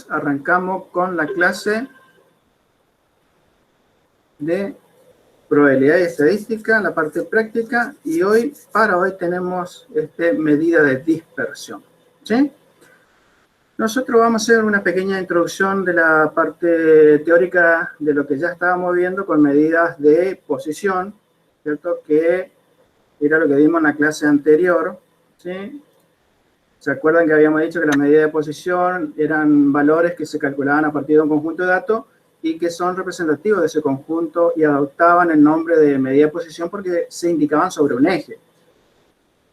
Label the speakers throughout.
Speaker 1: Arrancamos con la clase de probabilidad y estadística, la parte práctica, y para hoy tenemos medida de dispersión, ¿sí? Nosotros vamos a hacer una pequeña introducción de la parte teórica de lo que ya estábamos viendo con medidas de posición, ¿cierto? Que era lo que vimos en la clase anterior, ¿sí? ¿Se acuerdan que habíamos dicho que las medidas de posición eran valores que se calculaban a partir de un conjunto de datos y que son representativos de ese conjunto y adoptaban el nombre de medida de posición porque se indicaban sobre un eje?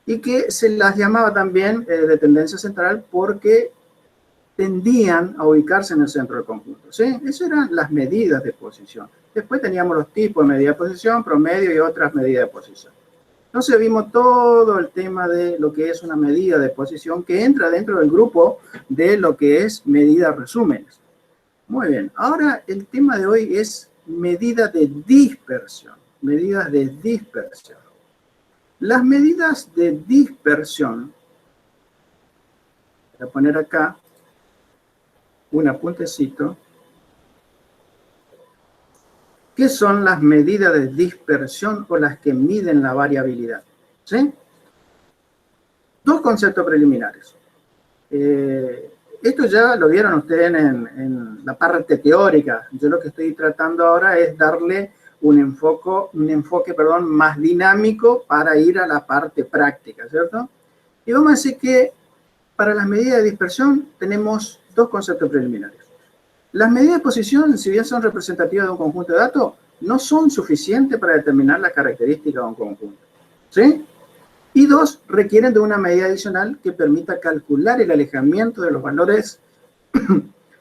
Speaker 1: Y que se las llamaba también de tendencia central porque tendían a ubicarse en el centro del conjunto, ¿sí? Esas eran las medidas de posición. Después teníamos los tipos de medida de posición, promedio y otras medidas de posición. Entonces vimos todo el tema de lo que es una medida de posición que entra dentro del grupo de lo que es medida resúmenes. Muy bien, ahora el tema de hoy es medida de dispersión, medidas de dispersión. Las medidas de dispersión, voy a poner acá un apuntecito. ¿Qué son las medidas de dispersión o las que miden la variabilidad? ¿Sí? Dos conceptos preliminares. Esto ya lo vieron ustedes en la parte teórica. Yo lo que estoy tratando ahora es darle un enfoque más dinámico para ir a la parte práctica, ¿cierto? Y vamos a decir que para las medidas de dispersión tenemos dos conceptos preliminares. Las medidas de posición, si bien son representativas de un conjunto de datos, no son suficientes para determinar las características de un conjunto, ¿sí? Y dos, requieren de una medida adicional que permita calcular el alejamiento de los valores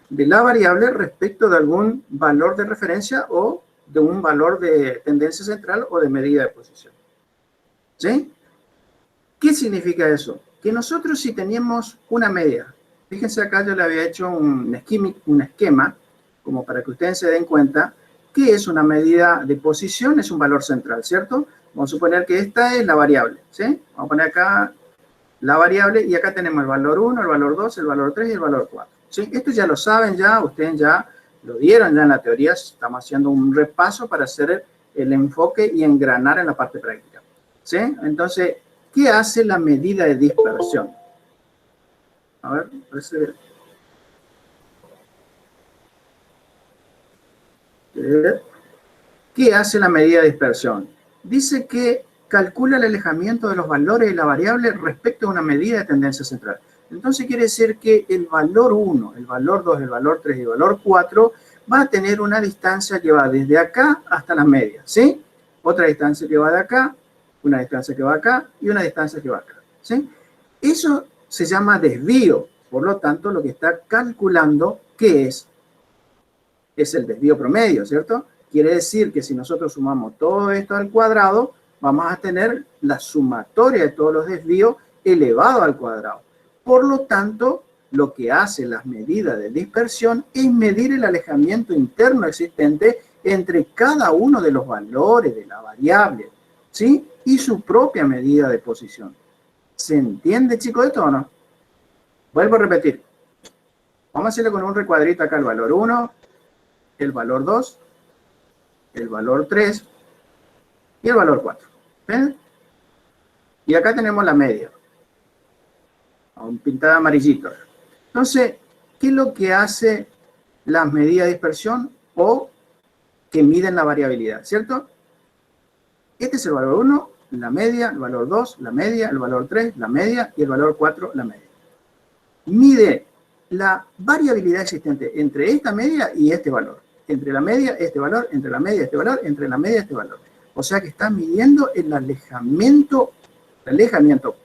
Speaker 1: de la variable respecto de algún valor de referencia o de un valor de tendencia central o de medida de posición, ¿sí? ¿Qué significa eso? Que nosotros si teníamos una media, fíjense acá yo le había hecho un esquema, como para que ustedes se den cuenta, que es una medida de posición, es un valor central, ¿cierto? Vamos a suponer que esta es la variable, ¿sí? Vamos a poner acá la variable y acá tenemos el valor 1, el valor 2, el valor 3 y el valor 4, ¿sí? Esto ya lo saben ya, ustedes ya lo dieron ya en la teoría, estamos haciendo un repaso para hacer el enfoque y engranar en la parte práctica, ¿sí? Entonces, ¿qué hace la medida de dispersión? A ver, parece... ¿Qué hace la medida de dispersión? Dice que calcula el alejamiento de los valores de la variable respecto a una medida de tendencia central. Entonces quiere decir que el valor 1, el valor 2, el valor 3 y el valor 4 va a tener una distancia que va desde acá hasta la media, ¿sí? Otra distancia que va de acá, una distancia que va acá y una distancia que va acá, ¿sí? Eso se llama desvío. Por lo tanto, lo que está calculando, ¿qué es? Es el desvío promedio, ¿cierto? Quiere decir que si nosotros sumamos todo esto al cuadrado, vamos a tener la sumatoria de todos los desvíos elevado al cuadrado. Por lo tanto, lo que hace las medidas de dispersión es medir el alejamiento interno existente entre cada uno de los valores de la variable, ¿sí? Y su propia medida de posición. ¿Se entiende, chicos, esto o no? Vuelvo a repetir. Vamos a hacerle con un recuadrito acá el valor 1, el valor 2, el valor 3 y el valor 4. ¿Ven? Y acá tenemos la media. Pintada amarillito. Entonces, ¿qué es lo que hace las medidas de dispersión o que miden la variabilidad? ¿Cierto? Este es el valor 1, la media, el valor 2, la media, el valor 3, la media y el valor 4, la media. Mide la variabilidad existente entre esta media y este valor. Entre la media, este valor, entre la media, este valor, entre la media, este valor. O sea que está midiendo el alejamiento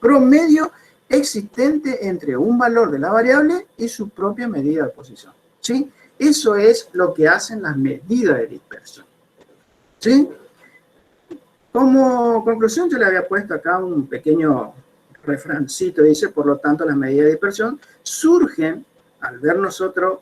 Speaker 1: promedio existente entre un valor de la variable y su propia medida de posición, ¿sí? Eso es lo que hacen las medidas de dispersión, ¿sí? Como conclusión, yo le había puesto acá un pequeño refrancito, dice, por lo tanto, las medidas de dispersión surgen al ver nosotros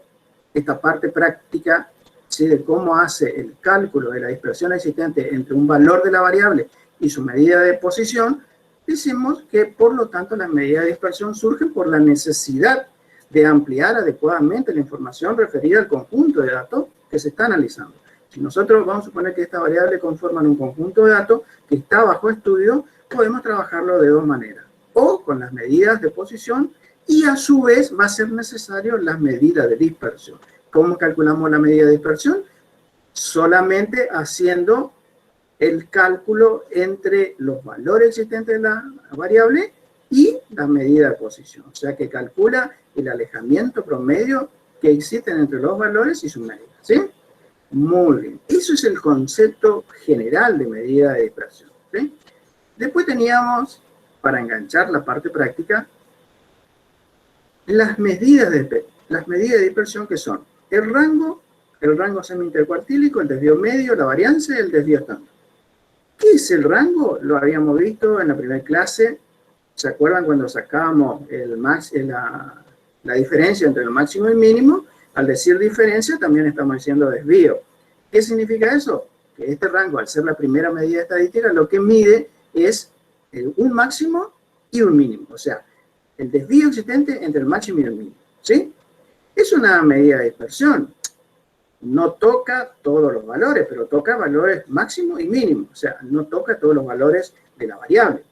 Speaker 1: esta parte práctica, ¿sí? De cómo hace el cálculo de la dispersión existente entre un valor de la variable y su medida de posición. Decimos que, por lo tanto, las medidas de dispersión surgen por la necesidad de ampliar adecuadamente la información referida al conjunto de datos que se está analizando. Si nosotros vamos a suponer que esta variable conforman un conjunto de datos que está bajo estudio, podemos trabajarlo de dos maneras. O con las medidas de posición y a su vez va a ser necesario las medidas de dispersión. ¿Cómo calculamos la medida de dispersión? Solamente haciendo el cálculo entre los valores existentes de la variable y la medida de posición. O sea que calcula el alejamiento promedio que existen entre los valores y su medida. ¿Sí? Muy bien. Eso es el concepto general de medida de dispersión. ¿Sí? Después teníamos, para enganchar la parte práctica, las medidas de dispersión, que son el rango semi-intercuartílico, el desvío medio, la varianza y el desvío estándar. ¿Qué es el rango? Lo habíamos visto en la primera clase. ¿Se acuerdan cuando sacábamos la diferencia entre el máximo y el mínimo? Al decir diferencia, también estamos diciendo desvío. ¿Qué significa eso? Que este rango, al ser la primera medida estadística, lo que mide es un máximo y un mínimo. O sea, el desvío existente entre el máximo y el mínimo. ¿Sí? Es una medida de dispersión. No toca todos los valores, pero toca valores máximo y mínimo. O sea, no toca todos los valores de la variable.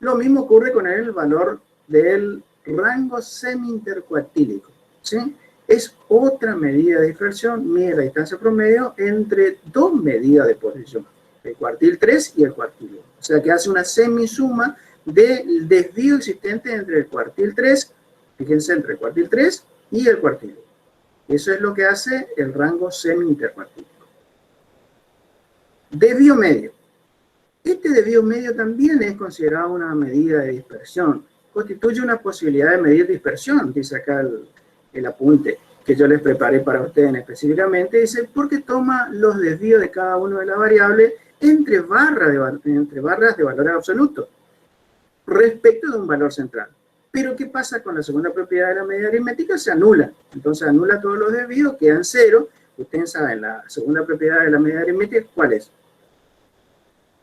Speaker 1: Lo mismo ocurre con el valor del rango semi-intercuartílico. ¿Sí? Es otra medida de dispersión, mide la distancia promedio entre dos medidas de posición, el cuartil 3 y el cuartil 1. O sea que hace una semisuma del desvío existente entre el cuartil 3, fíjense, entre el cuartil 3 y el cuartil 1. Eso es lo que hace el rango semi-intercuartílico. Desvío medio. Este desvío medio también es considerado una medida de dispersión. Constituye una posibilidad de medir dispersión, dice acá el apunte que yo les preparé para ustedes específicamente. Dice, porque toma los desvíos de cada una de las variables entre barras de valores absolutos respecto de un valor central. Pero ¿qué pasa con la segunda propiedad de la medida aritmética? Se anula. Entonces anula todos los desvíos, quedan cero. Ustedes saben, la segunda propiedad de la medida aritmética, ¿cuál es?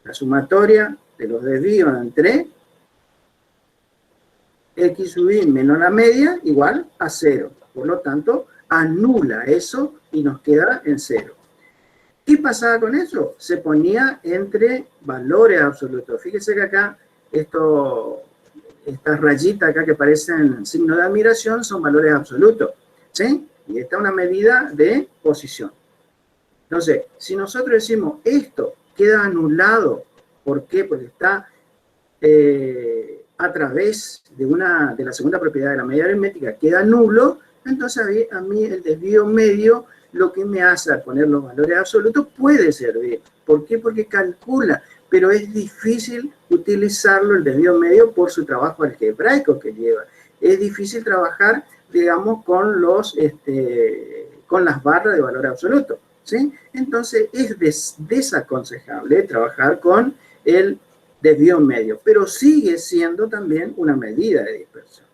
Speaker 1: La sumatoria de los desvíos entre x sub i menos la media igual a 0. Por lo tanto, anula eso y nos queda en 0. ¿Qué pasaba con eso? Se ponía entre valores absolutos. Fíjense que acá estas rayitas acá que parecen signo de admiración son valores absolutos, ¿sí? Y esta es una medida de posición. Entonces, si nosotros decimos esto queda anulado, ¿por qué? Porque está a través de la segunda propiedad de la medida aritmética, queda nulo, entonces a mí el desvío medio lo que me hace al poner los valores absolutos puede servir. ¿Por qué? Porque calcula, pero es difícil utilizarlo el desvío medio por su trabajo algebraico que lleva. Es difícil trabajar, digamos, con las barras de valor absoluto, ¿sí? Entonces es desaconsejable trabajar con el desvío medio, pero sigue siendo también una medida de dispersión.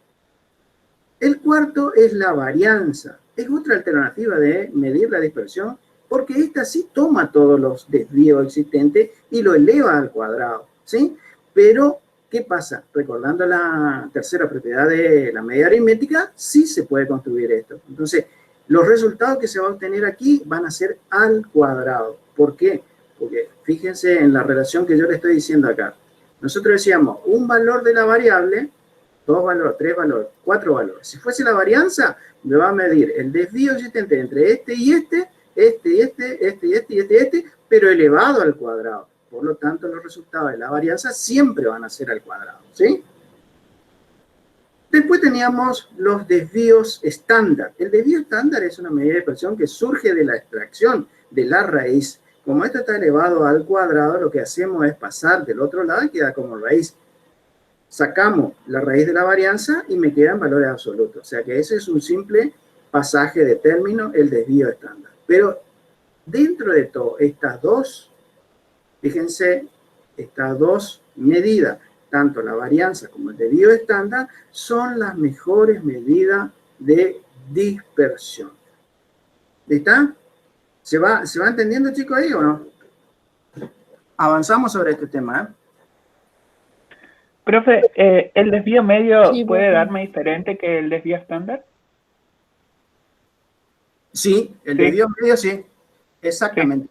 Speaker 1: El cuarto es la varianza. Es otra alternativa de medir la dispersión, porque esta sí toma todos los desvíos existentes y lo eleva al cuadrado, ¿sí? Pero, ¿qué pasa? Recordando la tercera propiedad de la medida aritmética, sí se puede construir esto. Entonces, los resultados que se van a obtener aquí van a ser al cuadrado. ¿Por qué? Porque fíjense en la relación que yo le estoy diciendo acá. Nosotros decíamos, un valor de la variable, 2 valores, 3 valores, 4 valores. Si fuese la varianza, me va a medir el desvío existente entre este y este, pero elevado al cuadrado. Por lo tanto, los resultados de la varianza siempre van a ser al cuadrado, ¿sí? Después teníamos los desvíos estándar. El desvío estándar es una medida de dispersión que surge de la extracción de la raíz. Como esto está elevado al cuadrado, lo que hacemos es pasar del otro lado y queda como raíz. Sacamos la raíz de la varianza y me quedan valores absolutos. O sea que ese es un simple pasaje de término, el desvío estándar. Pero dentro de todo, estas dos, fíjense, estas dos medidas, tanto la varianza como el desvío estándar, son las mejores medidas de dispersión. ¿Está? ¿Se va entendiendo, chicos, ahí o no? Avanzamos sobre este tema, ¿eh?
Speaker 2: Profe, ¿el desvío medio
Speaker 3: Sí,
Speaker 2: puede
Speaker 3: profe.
Speaker 2: darme diferente que el desvío estándar?
Speaker 1: Sí, el desvío medio sí, exactamente.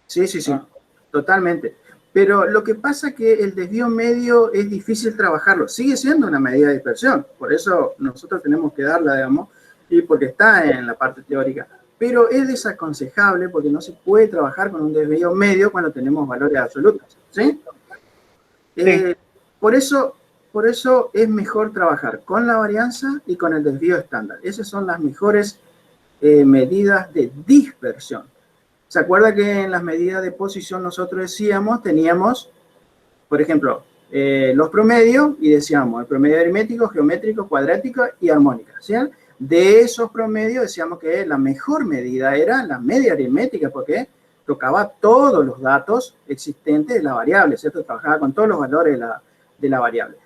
Speaker 1: Sí, sí, sí,
Speaker 2: Ah.
Speaker 1: totalmente. Pero lo que pasa es que el desvío medio es difícil trabajarlo. Sigue siendo una medida de dispersión, por eso nosotros tenemos que darla, digamos, y porque está en la parte teórica. Pero es desaconsejable porque no se puede trabajar con un desvío medio cuando tenemos valores absolutos, ¿sí?
Speaker 2: Sí.
Speaker 1: Por eso, por eso es mejor trabajar con la varianza y con el desvío estándar. Esas son las mejores medidas de dispersión. ¿Se acuerda que en las medidas de posición nosotros decíamos, teníamos, por ejemplo, los promedios y decíamos el promedio aritmético, geométrico, cuadrático y armónica, ¿sí? De esos promedios decíamos que la mejor medida era la media aritmética porque tocaba todos los datos existentes de la variable, ¿cierto? Trabajaba con todos los valores de la variable.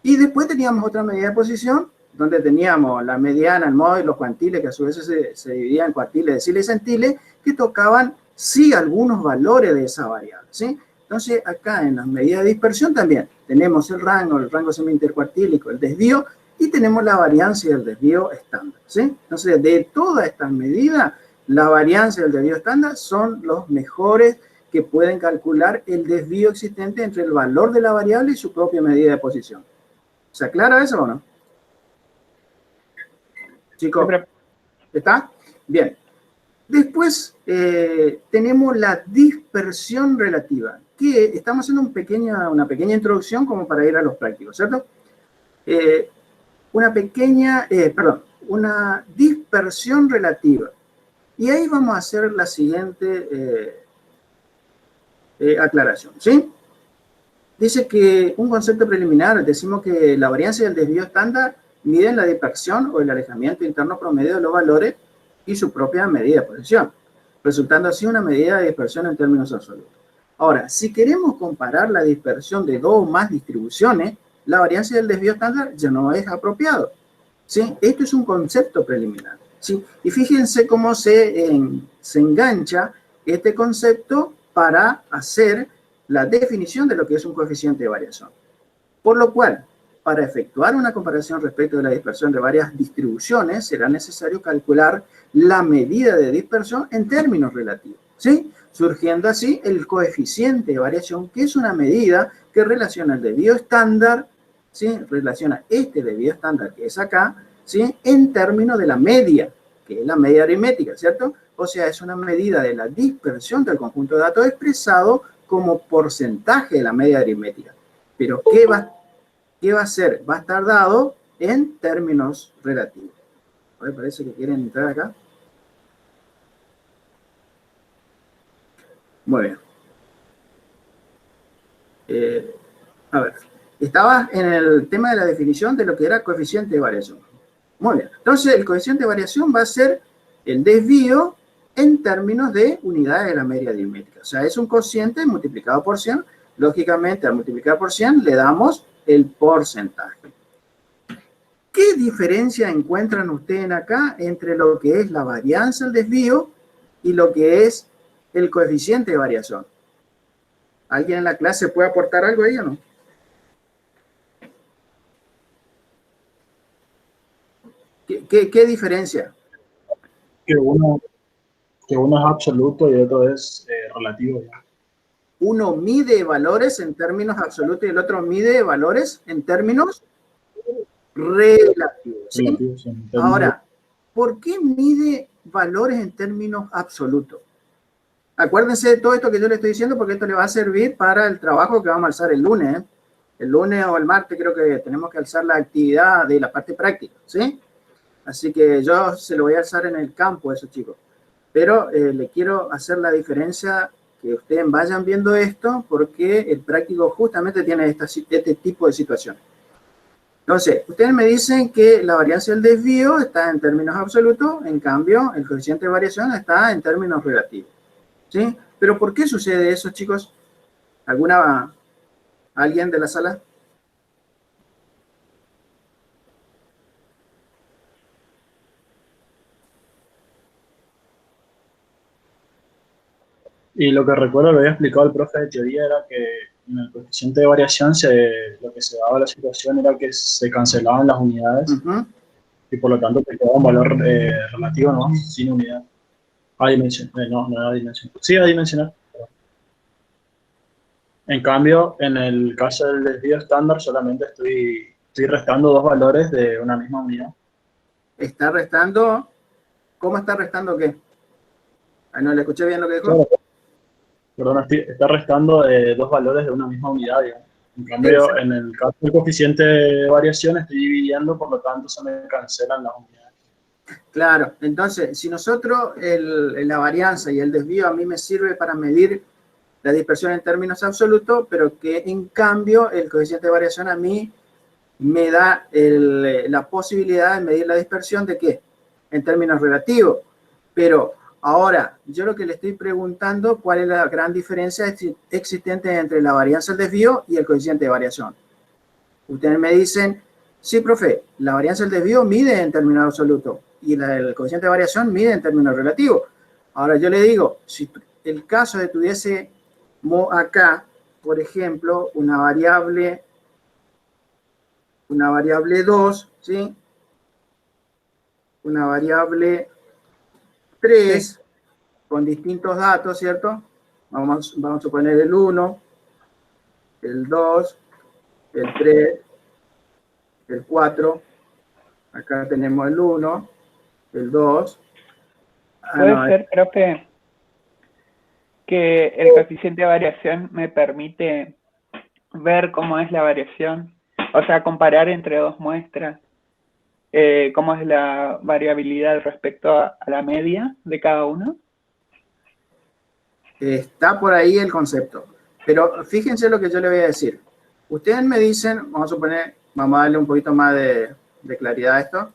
Speaker 1: Y después teníamos otra medida de posición donde teníamos la mediana, el módulo, los cuantiles, que a su vez se dividían en cuartiles, deciles y centiles, que tocaban sí algunos valores de esa variable, ¿sí? Entonces, acá en las medidas de dispersión también tenemos el rango semi-intercuartílico, el desvío, y tenemos la varianza y el desvío estándar, ¿sí? Entonces, de todas estas medidas, la varianza y el desvío estándar son los mejores que pueden calcular el desvío existente entre el valor de la variable y su propia medida de posición. ¿Se aclara eso o no? Chicos, ¿está? Bien. Después tenemos la dispersión relativa, que estamos haciendo una pequeña introducción como para ir a los prácticos, ¿cierto? Una dispersión relativa. Y ahí vamos a hacer la siguiente aclaración, ¿sí? Dice que un concepto preliminar, decimos que la varianza y el desvío estándar miden la dispersión o el alejamiento interno promedio de los valores y su propia medida de posición, resultando así una medida de dispersión en términos absolutos. Ahora, si queremos comparar la dispersión de dos o más distribuciones, la varianza y el desvío estándar ya no es apropiado, ¿sí? Esto es un concepto preliminar, ¿sí? Y fíjense cómo se engancha este concepto para hacer la definición de lo que es un coeficiente de variación. Por lo cual, para efectuar una comparación respecto de la dispersión de varias distribuciones, será necesario calcular la medida de dispersión en términos relativos, ¿sí? Surgiendo así el coeficiente de variación, que es una medida que relaciona el desvío estándar, ¿sí? Relaciona este desvío estándar que es acá, ¿sí? En términos de la media, que es la media aritmética, ¿cierto? O sea, es una medida de la dispersión del conjunto de datos expresado como porcentaje de la media aritmética. Pero, ¿qué va a ser? Va a estar dado en términos relativos. A ver, parece que quieren entrar acá. Muy bien. A ver, estaba en el tema de la definición de lo que era coeficiente de variación. Muy bien. Entonces, el coeficiente de variación va a ser el desvío en términos de unidades de la media aritmética. O sea, es un cociente multiplicado por 100. Lógicamente, al multiplicar por 100 le damos el porcentaje. ¿Qué diferencia encuentran ustedes acá entre lo que es la varianza, el desvío, y lo que es el coeficiente de variación? ¿Alguien en la clase puede aportar algo ahí o no? ¿Qué diferencia?
Speaker 2: Que uno, que uno es absoluto y otro es relativo. ¿Ya?
Speaker 1: Uno mide valores en términos absolutos y el otro mide valores en términos relativos, ¿sí?
Speaker 2: Relativo, sí,
Speaker 1: Ahora, ¿por qué mide valores en términos absolutos? Acuérdense de todo esto que yo le estoy diciendo porque esto le va a servir para el trabajo que vamos a alzar el lunes. El lunes o el martes creo que tenemos que alzar la actividad de la parte práctica, ¿sí? Así que yo se lo voy a alzar en el campo a esos chicos. Pero le quiero hacer la diferencia que ustedes vayan viendo esto porque el práctico justamente tiene este tipo de situaciones. Entonces, ustedes me dicen que la varianza del desvío está en términos absolutos, en cambio, el coeficiente de variación está en términos relativos, ¿sí? Pero ¿por qué sucede eso, chicos? ¿Alguien de la sala?
Speaker 2: Y lo que recuerdo, lo había explicado el profe de teoría, era que en el coeficiente de variación lo que se daba la situación era que se cancelaban las unidades. y por lo tanto te queda un valor relativo, ¿no? Sin unidad. Adimensional, no adimensional. Sí, adimensional. En cambio, en el caso del desvío estándar, solamente estoy restando dos valores de una misma unidad.
Speaker 1: Está restando, ¿cómo está restando qué? Ah, no le escuché bien lo que dijo.
Speaker 2: Claro, perdón, está restando dos valores de una misma unidad, digamos. En cambio,
Speaker 1: Exacto.
Speaker 2: en el caso del coeficiente de variación, estoy dividiendo, por lo tanto, se me cancelan las unidades.
Speaker 1: Claro, entonces, si nosotros la varianza y el desvío a mí me sirve para medir la dispersión en términos absolutos, pero que en cambio el coeficiente de variación a mí me da la posibilidad de medir la dispersión de qué? En términos relativos. Pero ahora, yo lo que le estoy preguntando, ¿cuál es la gran diferencia existente entre la varianza del desvío y el coeficiente de variación? Ustedes me dicen, sí, profe, la varianza del desvío mide en términos absolutos y el coeficiente de variación mide en términos relativos. Ahora yo le digo, si el caso de tuviese acá, por ejemplo, una variable 2, ¿sí? Una variable 3, sí, con distintos datos, ¿cierto? Vamos a suponer el 1, el 2, el 3, el 4. Acá tenemos el 1, el 2.
Speaker 3: Puede ser, profe, que el coeficiente de variación me permite ver cómo es la variación, o sea, comparar entre dos muestras, cómo es la variabilidad respecto a la media de cada uno.
Speaker 1: Está por ahí el concepto, pero fíjense lo que yo le voy a decir. Ustedes me dicen, vamos a suponer, vamos a darle un poquito más de claridad a esto,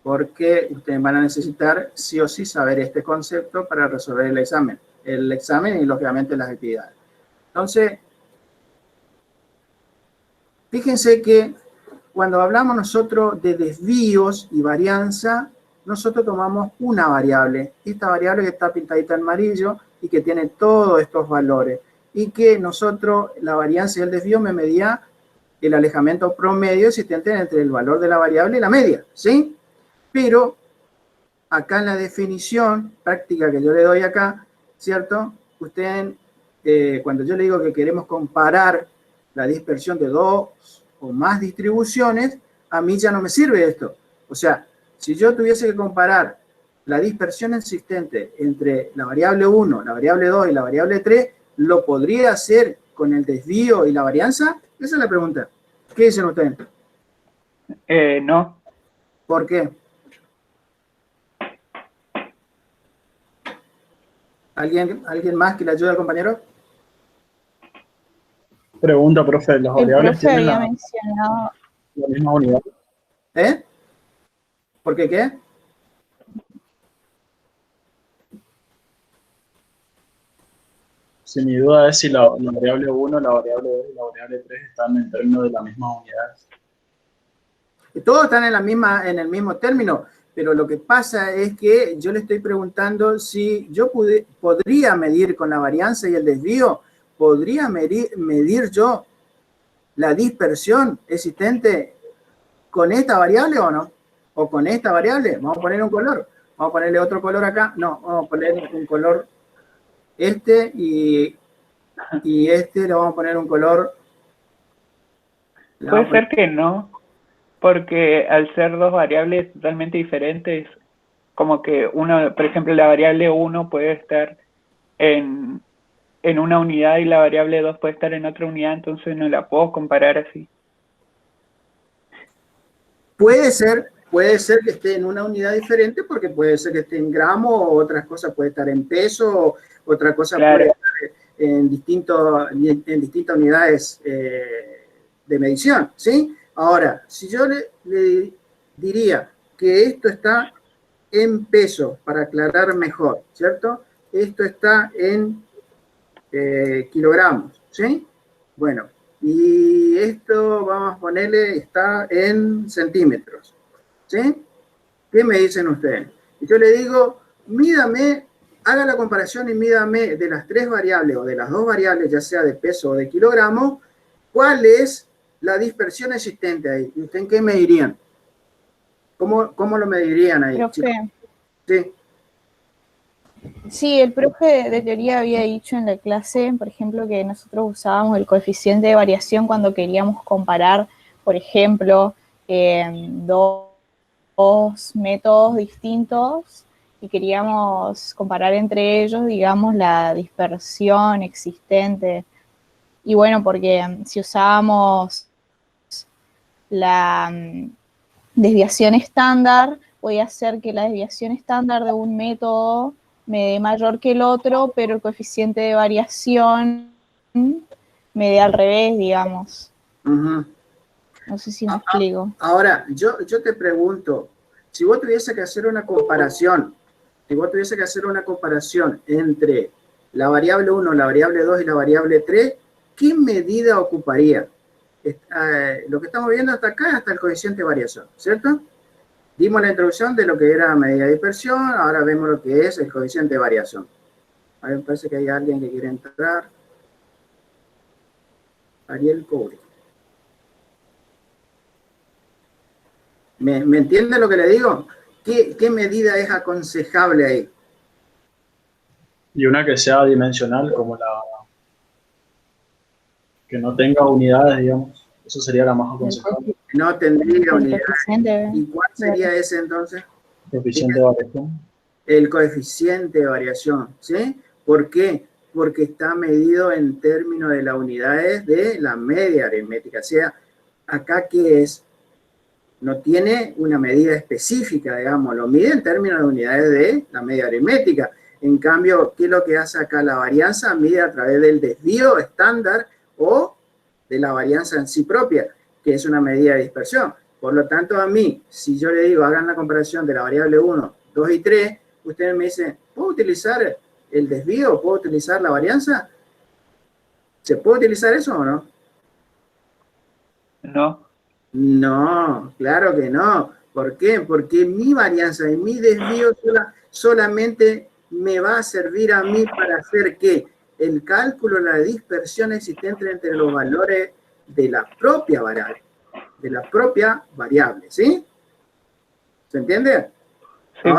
Speaker 1: porque ustedes van a necesitar sí o sí saber este concepto para resolver el examen y lógicamente las actividades. Entonces, fíjense que cuando hablamos nosotros de desvíos y varianza, nosotros tomamos una variable. Esta variable que está pintadita en amarillo y que tiene todos estos valores. Y que nosotros, la varianza y el desvío me medía el alejamiento promedio existente entre el valor de la variable y la media, ¿sí? Pero acá en la definición práctica que yo le doy acá, ¿cierto? Usted, cuando yo le digo que queremos comparar la dispersión de dos o más distribuciones, a mí ya no me sirve esto. O sea, si yo tuviese que comparar la dispersión existente entre la variable 1, la variable 2 y la variable 3, ¿lo podría hacer con el desvío y la varianza? Esa es la pregunta. ¿Qué dicen ustedes?
Speaker 3: No.
Speaker 1: ¿Por qué? ¿Alguien más que le ayude al compañero?
Speaker 2: Pregunta, profe, ¿las variables
Speaker 4: profe
Speaker 2: tienen
Speaker 4: había mencionado...
Speaker 2: la misma unidad?
Speaker 1: ¿Eh? ¿Por qué qué?
Speaker 2: Si mi duda es si la variable 1, la variable 2 y la variable 3 están en términos de la misma unidad.
Speaker 1: Todos están en el mismo término, pero lo que pasa es que yo le estoy preguntando si yo podría medir con la varianza y el desvío, ¿podría medir yo la dispersión existente con esta variable o no? ¿O con esta variable? Vamos a poner un color. Vamos a ponerle otro color acá. No, vamos a poner un color y este le vamos a poner un color.
Speaker 3: Puede ser que no, porque al ser dos variables totalmente diferentes, como que uno, por ejemplo, la variable 1 puede estar en una unidad y la variable 2 puede estar en otra unidad, entonces no la puedo comparar así.
Speaker 1: Puede ser que esté en una unidad diferente, porque puede ser que esté en gramos, o otras cosas puede estar en peso, otra cosa
Speaker 3: claro,
Speaker 1: puede estar en distintas unidades de medición, ¿sí? Ahora, si yo le diría que esto está en peso, para aclarar mejor, ¿cierto? Esto está en kilogramos, ¿sí? Bueno, y esto vamos a ponerle, está en centímetros, ¿sí? ¿Qué me dicen ustedes? Y yo le digo, mídame, haga la comparación y mídame de las tres variables o de las dos variables, ya sea de peso o de kilogramos, ¿cuál es la dispersión existente ahí. ¿Y ustedes qué medirían? ¿Cómo lo medirían ahí?
Speaker 4: Profe.
Speaker 1: Sí.
Speaker 4: Sí, el profe de teoría había dicho en la clase, por ejemplo, que nosotros usábamos el coeficiente de variación cuando queríamos comparar, por ejemplo, dos métodos distintos y queríamos comparar entre ellos, digamos, la dispersión existente. Y bueno, porque si usábamos la desviación estándar, voy a hacer que la desviación estándar de un método me dé mayor que el otro, pero el coeficiente de variación me dé al revés, digamos.
Speaker 1: Uh-huh.
Speaker 4: No sé si me explico.
Speaker 1: Ahora, yo te pregunto, si vos tuviese que hacer una comparación, entre la variable 1, la variable 2 y la variable 3, ¿qué medida ocuparía? Lo que estamos viendo hasta acá es hasta el coeficiente de variación, ¿cierto? Dimos la introducción de lo que era medida de dispersión, ahora vemos lo que es el coeficiente de variación. A ver, me parece que hay alguien que quiere entrar. Ariel Cobre. ¿Me entiende lo que le digo? ¿Qué medida es aconsejable ahí?
Speaker 2: Y una que sea dimensional, como que no tenga unidades, digamos. Eso sería la más aconsejable.
Speaker 1: No tendría unidades. ¿Y cuál sería ese entonces?
Speaker 2: Coeficiente de variación.
Speaker 1: El coeficiente de variación, ¿sí? ¿Por qué? Porque está medido en términos de las unidades de la media aritmética. O sea, acá ¿qué es? No tiene una medida específica, digamos, lo mide en términos de unidades de la media aritmética. En cambio, ¿qué es lo que hace acá? La varianza mide a través del desvío estándar o de la varianza en sí propia, que es una medida de dispersión. Por lo tanto, a mí, si yo le digo, hagan la comparación de la variable 1, 2 y 3, ustedes me dicen, ¿puedo utilizar el desvío? ¿Puedo utilizar la varianza? ¿Se puede utilizar eso o no?
Speaker 3: No.
Speaker 1: No, claro que no. ¿Por qué? Porque mi varianza y mi desvío solamente me va a servir a mí para hacer ¿qué? El cálculo de la dispersión existente entre los valores de la propia variable, ¿sí? ¿Se entiende?
Speaker 3: Sí,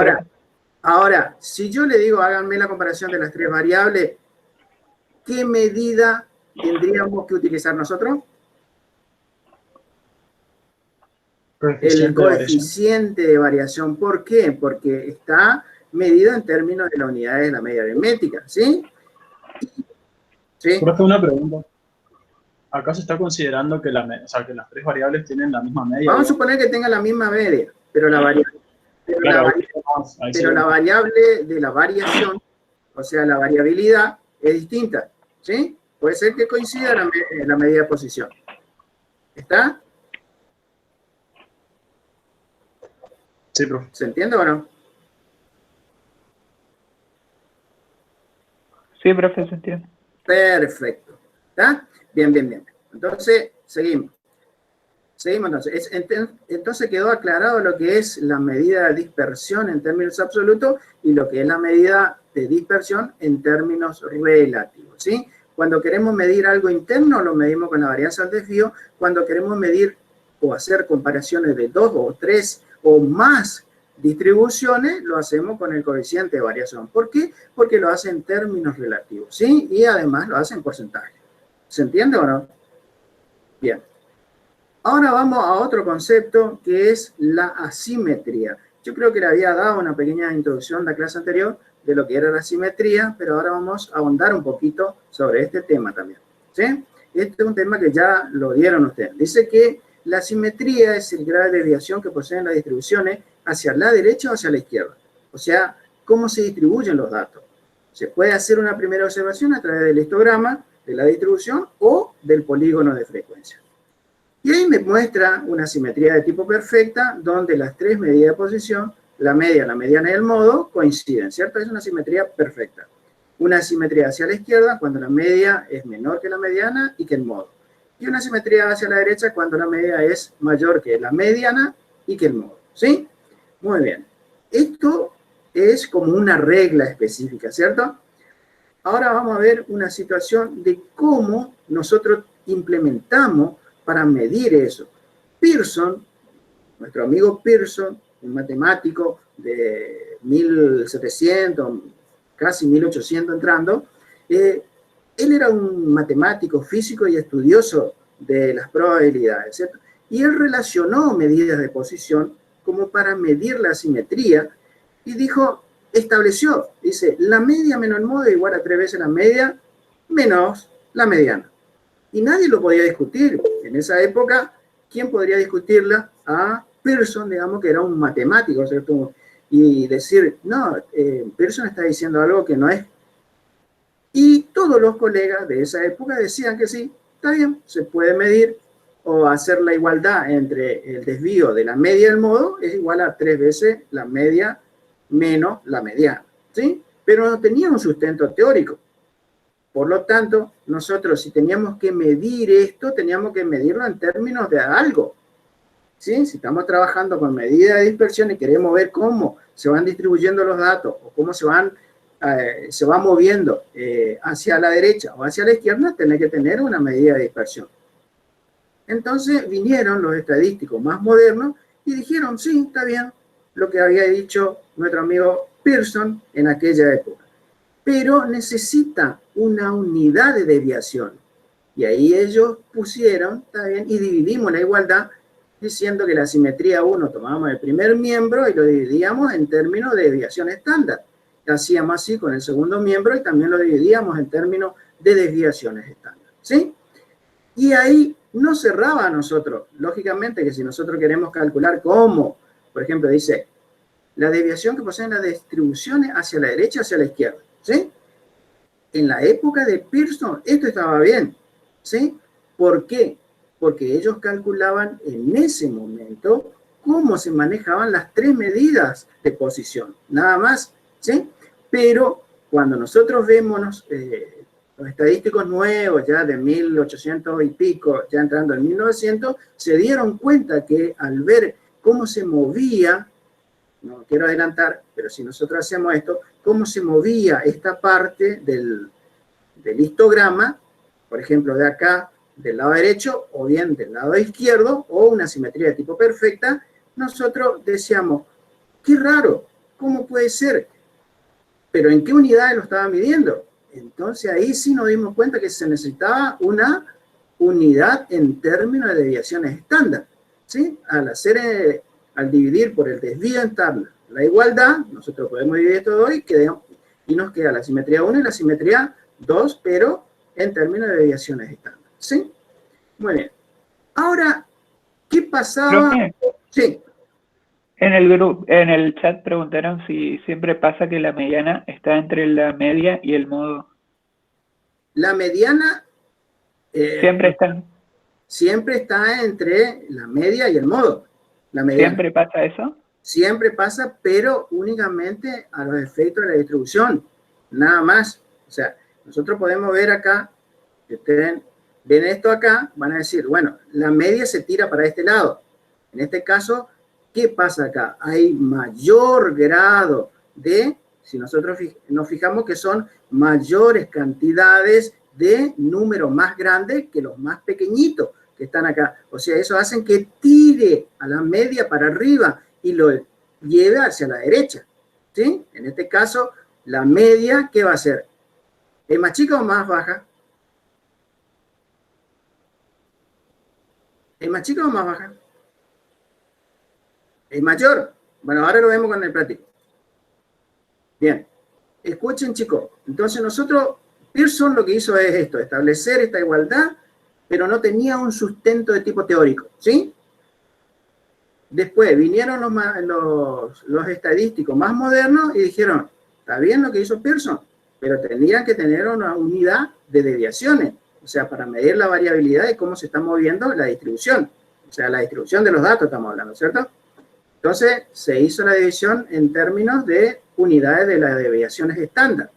Speaker 1: ahora, si yo le digo, háganme la comparación de las tres variables, ¿qué medida tendríamos que utilizar nosotros? El coeficiente de variación. ¿Por qué? Porque está medido en términos de las unidades de la media aritmética, ¿sí? ¿Sí?
Speaker 2: Profe, una pregunta. Acá se está considerando que, que las tres variables tienen la misma media.
Speaker 1: Vamos a suponer que tengan la misma media, pero la variable, la variable de la variación, o sea, la variabilidad, es distinta, ¿sí? Puede ser que coincida la medida de posición. ¿Está?
Speaker 2: Sí, profe.
Speaker 1: ¿Se entiende o no?
Speaker 3: Sí, profe, se entiende.
Speaker 1: Perfecto. ¿Está? Bien. Entonces, seguimos. Entonces quedó aclarado lo que es la medida de dispersión en términos absolutos y lo que es la medida de dispersión en términos relativos, ¿sí? Cuando queremos medir algo interno, lo medimos con la varianza al desvío. Cuando queremos medir o hacer comparaciones de 2 o 3 o más distribuciones, lo hacemos con el coeficiente de variación. ¿Por qué? Porque lo hace en términos relativos, ¿sí? Y además lo hace en porcentaje. ¿Se entiende o no? Bien. Ahora vamos a otro concepto que es la asimetría. Yo creo que le había dado una pequeña introducción en la clase anterior de lo que era la asimetría, pero ahora vamos a ahondar un poquito sobre este tema también, ¿sí? Este es un tema que ya lo dieron ustedes. Dice que la asimetría es el grado de desviación que poseen las distribuciones hacia la derecha o hacia la izquierda. O sea, cómo se distribuyen los datos. Se puede hacer una primera observación a través del histograma de la distribución o del polígono de frecuencia. Y ahí me muestra una simetría de tipo perfecta donde las tres medidas de posición, la media, la mediana y el modo, coinciden, ¿cierto? Es una simetría perfecta. Una simetría hacia la izquierda cuando la media es menor que la mediana y que el modo. Y una simetría hacia la derecha cuando la media es mayor que la mediana y que el modo, ¿sí? Muy bien. Esto es como una regla específica, ¿cierto? Ahora vamos a ver una situación de cómo nosotros implementamos para medir eso. Pearson, nuestro amigo Pearson, un matemático de 1700, casi 1800 entrando, él era un matemático, físico y estudioso de las probabilidades, ¿cierto? Y él relacionó medidas de posición como para medir la simetría y dijo, estableció, dice, la media menos el modo es igual a 3 veces la media menos la mediana. Y nadie lo podía discutir. En esa época, ¿quién podría discutirla? A Pearson, digamos, que era un matemático, ¿cierto? Y decir, no, Pearson está diciendo algo que no es. Y todos los colegas de esa época decían que sí, está bien, se puede medir o hacer la igualdad entre el desvío de la media del modo es igual a 3 veces la media menos la mediana, ¿sí? Pero no tenía un sustento teórico. Por lo tanto, nosotros si teníamos que medir esto, teníamos que medirlo en términos de algo, ¿sí? Si estamos trabajando con medida de dispersión y queremos ver cómo se van distribuyendo los datos o cómo se va moviendo hacia la derecha o hacia la izquierda, tenés que tener una medida de dispersión. Entonces vinieron los estadísticos más modernos y dijeron, sí, está bien, lo que había dicho nuestro amigo Pearson en aquella época. Pero necesita una unidad de desviación. Y ahí ellos pusieron, está bien, y dividimos la igualdad diciendo que la simetría 1 tomábamos el primer miembro y lo dividíamos en términos de desviación estándar. Hacíamos así con el segundo miembro y también lo dividíamos en términos de desviaciones estándar, ¿sí? Y ahí no cerraba a nosotros. Lógicamente que si nosotros queremos calcular cómo, por ejemplo, dice, la desviación que poseen las distribuciones hacia la derecha, hacia la izquierda, ¿sí? En la época de Pearson, esto estaba bien, ¿sí? ¿Por qué? Porque ellos calculaban en ese momento cómo se manejaban las 3 medidas de posición, nada más, ¿sí? Pero cuando nosotros vemos los estadísticos nuevos, ya de 1800 y pico, ya entrando en 1900, se dieron cuenta que al ver cómo se movía, no quiero adelantar, pero si nosotros hacemos esto, cómo se movía esta parte del histograma, por ejemplo, de acá, del lado derecho, o bien del lado izquierdo, o una simetría de tipo perfecta, nosotros decíamos, qué raro, ¿cómo puede ser? Pero ¿en qué unidades lo estaba midiendo? Entonces ahí sí nos dimos cuenta que se necesitaba una unidad en términos de desviaciones estándar, ¿sí? Al dividir por el desvío estándar la igualdad, nosotros podemos dividir esto de hoy y nos queda la simetría 1 y la simetría 2, pero en términos de desviaciones estándar, ¿sí? Muy bien. Ahora, ¿qué pasaba? Sí.
Speaker 3: En el chat preguntaron si siempre pasa que la mediana está entre la media y el modo.
Speaker 1: La mediana
Speaker 3: siempre
Speaker 1: está entre la media y el modo. La mediana.
Speaker 3: ¿Siempre pasa eso?
Speaker 1: Siempre pasa, pero únicamente a los efectos de la distribución, nada más. O sea, nosotros podemos ver acá, que ustedes ven esto acá, van a decir, bueno, la media se tira para este lado. En este caso, ¿qué pasa acá? Hay mayor grado de, si nosotros nos fijamos que son mayores cantidades de números más grandes que los más pequeñitos que están acá. O sea, eso hace que tire a la media para arriba y lo lleve hacia la derecha, ¿sí? En este caso, la media, ¿qué va a hacer? ¿Es más chica o más baja? ¿Es más chica o más baja? ¿Es mayor? Bueno, ahora lo vemos con el práctico. Bien. Escuchen, chicos. Entonces nosotros, Pearson lo que hizo es esto, establecer esta igualdad, pero no tenía un sustento de tipo teórico, ¿sí? Después vinieron los estadísticos más modernos y dijeron, está bien lo que hizo Pearson, pero tendrían que tener una unidad de desviaciones, o sea, para medir la variabilidad de cómo se está moviendo la distribución, o sea, la distribución de los datos estamos hablando, ¿cierto? Entonces, se hizo la división en términos de unidades de las desviaciones estándar.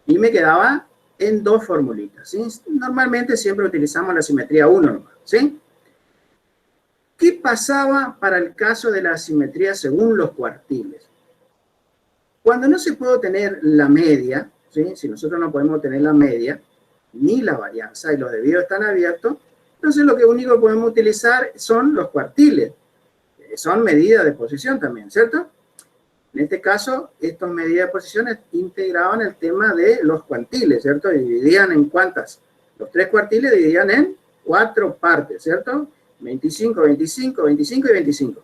Speaker 1: Y me quedaba en 2 formulitas, ¿sí? Normalmente siempre utilizamos la simetría 1, ¿sí? ¿Qué pasaba para el caso de la simetría según los cuartiles? Cuando no se puede obtener la media, ¿sí? Si nosotros no podemos obtener la media, ni la varianza, y los desvíos están abiertos, Entonces lo único que podemos utilizar son los cuartiles. Son medidas de posición también, ¿cierto? En este caso, estas medidas de posiciones integraban el tema de los cuartiles, ¿cierto? Dividían en ¿cuántas? Los 3 cuartiles dividían en 4 partes, ¿cierto? 25, 25, 25 y 25.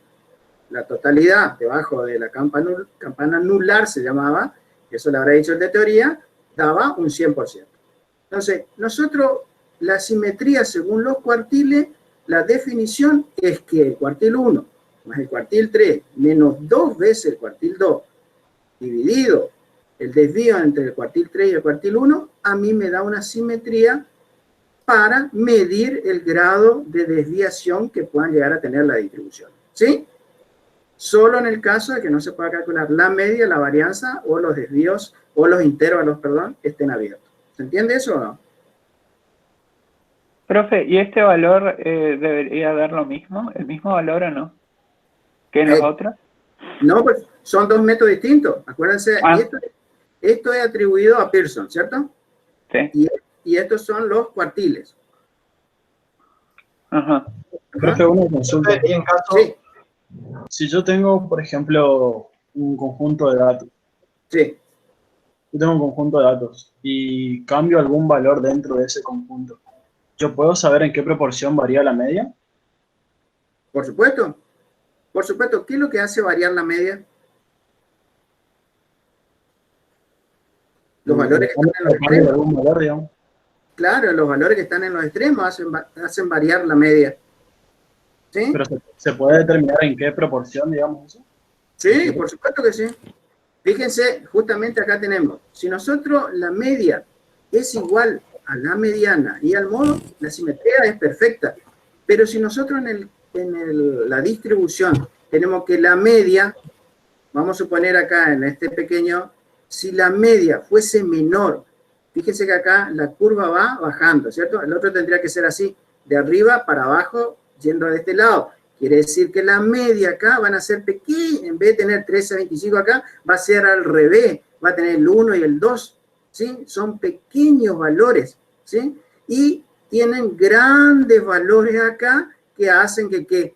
Speaker 1: La totalidad debajo de la campana anular se llamaba, eso le habrá dicho el de teoría, daba un 100%. Entonces, nosotros, la simetría según los cuartiles, la definición es que el cuartil 1 más el cuartil 3 menos 2 veces el cuartil 2 dividido el desvío entre el cuartil 3 y el cuartil 1, a mí me da una simetría para medir el grado de desviación que puedan llegar a tener la distribución. ¿Sí? Solo en el caso de que no se pueda calcular la media, la varianza o los desvíos o los intervalos, perdón, estén abiertos. ¿Se entiende eso o no?
Speaker 3: Profe, ¿y este valor debería dar lo mismo? ¿El mismo valor o no? ¿Que en los otros?
Speaker 1: No, pues son 2 métodos distintos. Acuérdense, esto es atribuido a Pearson, ¿cierto?
Speaker 3: Sí.
Speaker 1: Y estos son los cuartiles.
Speaker 3: Ajá.
Speaker 2: Profe, una consulta.
Speaker 5: Y en caso,
Speaker 1: Sí.
Speaker 2: Si yo tengo, por ejemplo, un conjunto de datos.
Speaker 1: Sí.
Speaker 2: Yo tengo un conjunto de datos y cambio algún valor dentro de ese conjunto. ¿Yo puedo saber en qué proporción varía la media?
Speaker 1: Por supuesto. Por supuesto. ¿Qué es lo que hace variar la media? Los valores que están en los extremos.
Speaker 2: ¿Algún valor, digamos?
Speaker 1: Claro, los valores que están en los extremos hacen variar la media. ¿Sí?
Speaker 2: Pero ¿se puede determinar en qué proporción, digamos eso?
Speaker 1: Sí, por supuesto que sí. Fíjense, justamente acá tenemos, si nosotros la media es igual a la mediana y al modo, la simetría es perfecta. Pero si nosotros en la distribución tenemos que la media, vamos a suponer acá en este pequeño, si la media fuese menor, fíjense que acá la curva va bajando, ¿cierto? El otro tendría que ser así, de arriba para abajo, yendo de este lado. Quiere decir que la media acá van a ser pequeñas, en vez de tener 13 a 25 acá, va a ser al revés, va a tener el 1 y el 2, ¿sí? Son pequeños valores, ¿sí? Y tienen grandes valores acá que hacen que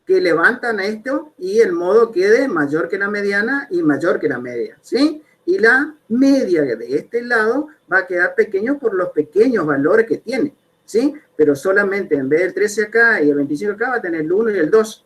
Speaker 1: levantan esto y el modo quede mayor que la mediana y mayor que la media, ¿sí? Y la media de este lado va a quedar pequeño por los pequeños valores que tiene, ¿sí? Pero solamente en vez del 13 acá y el 25 acá va a tener el 1 y el 2.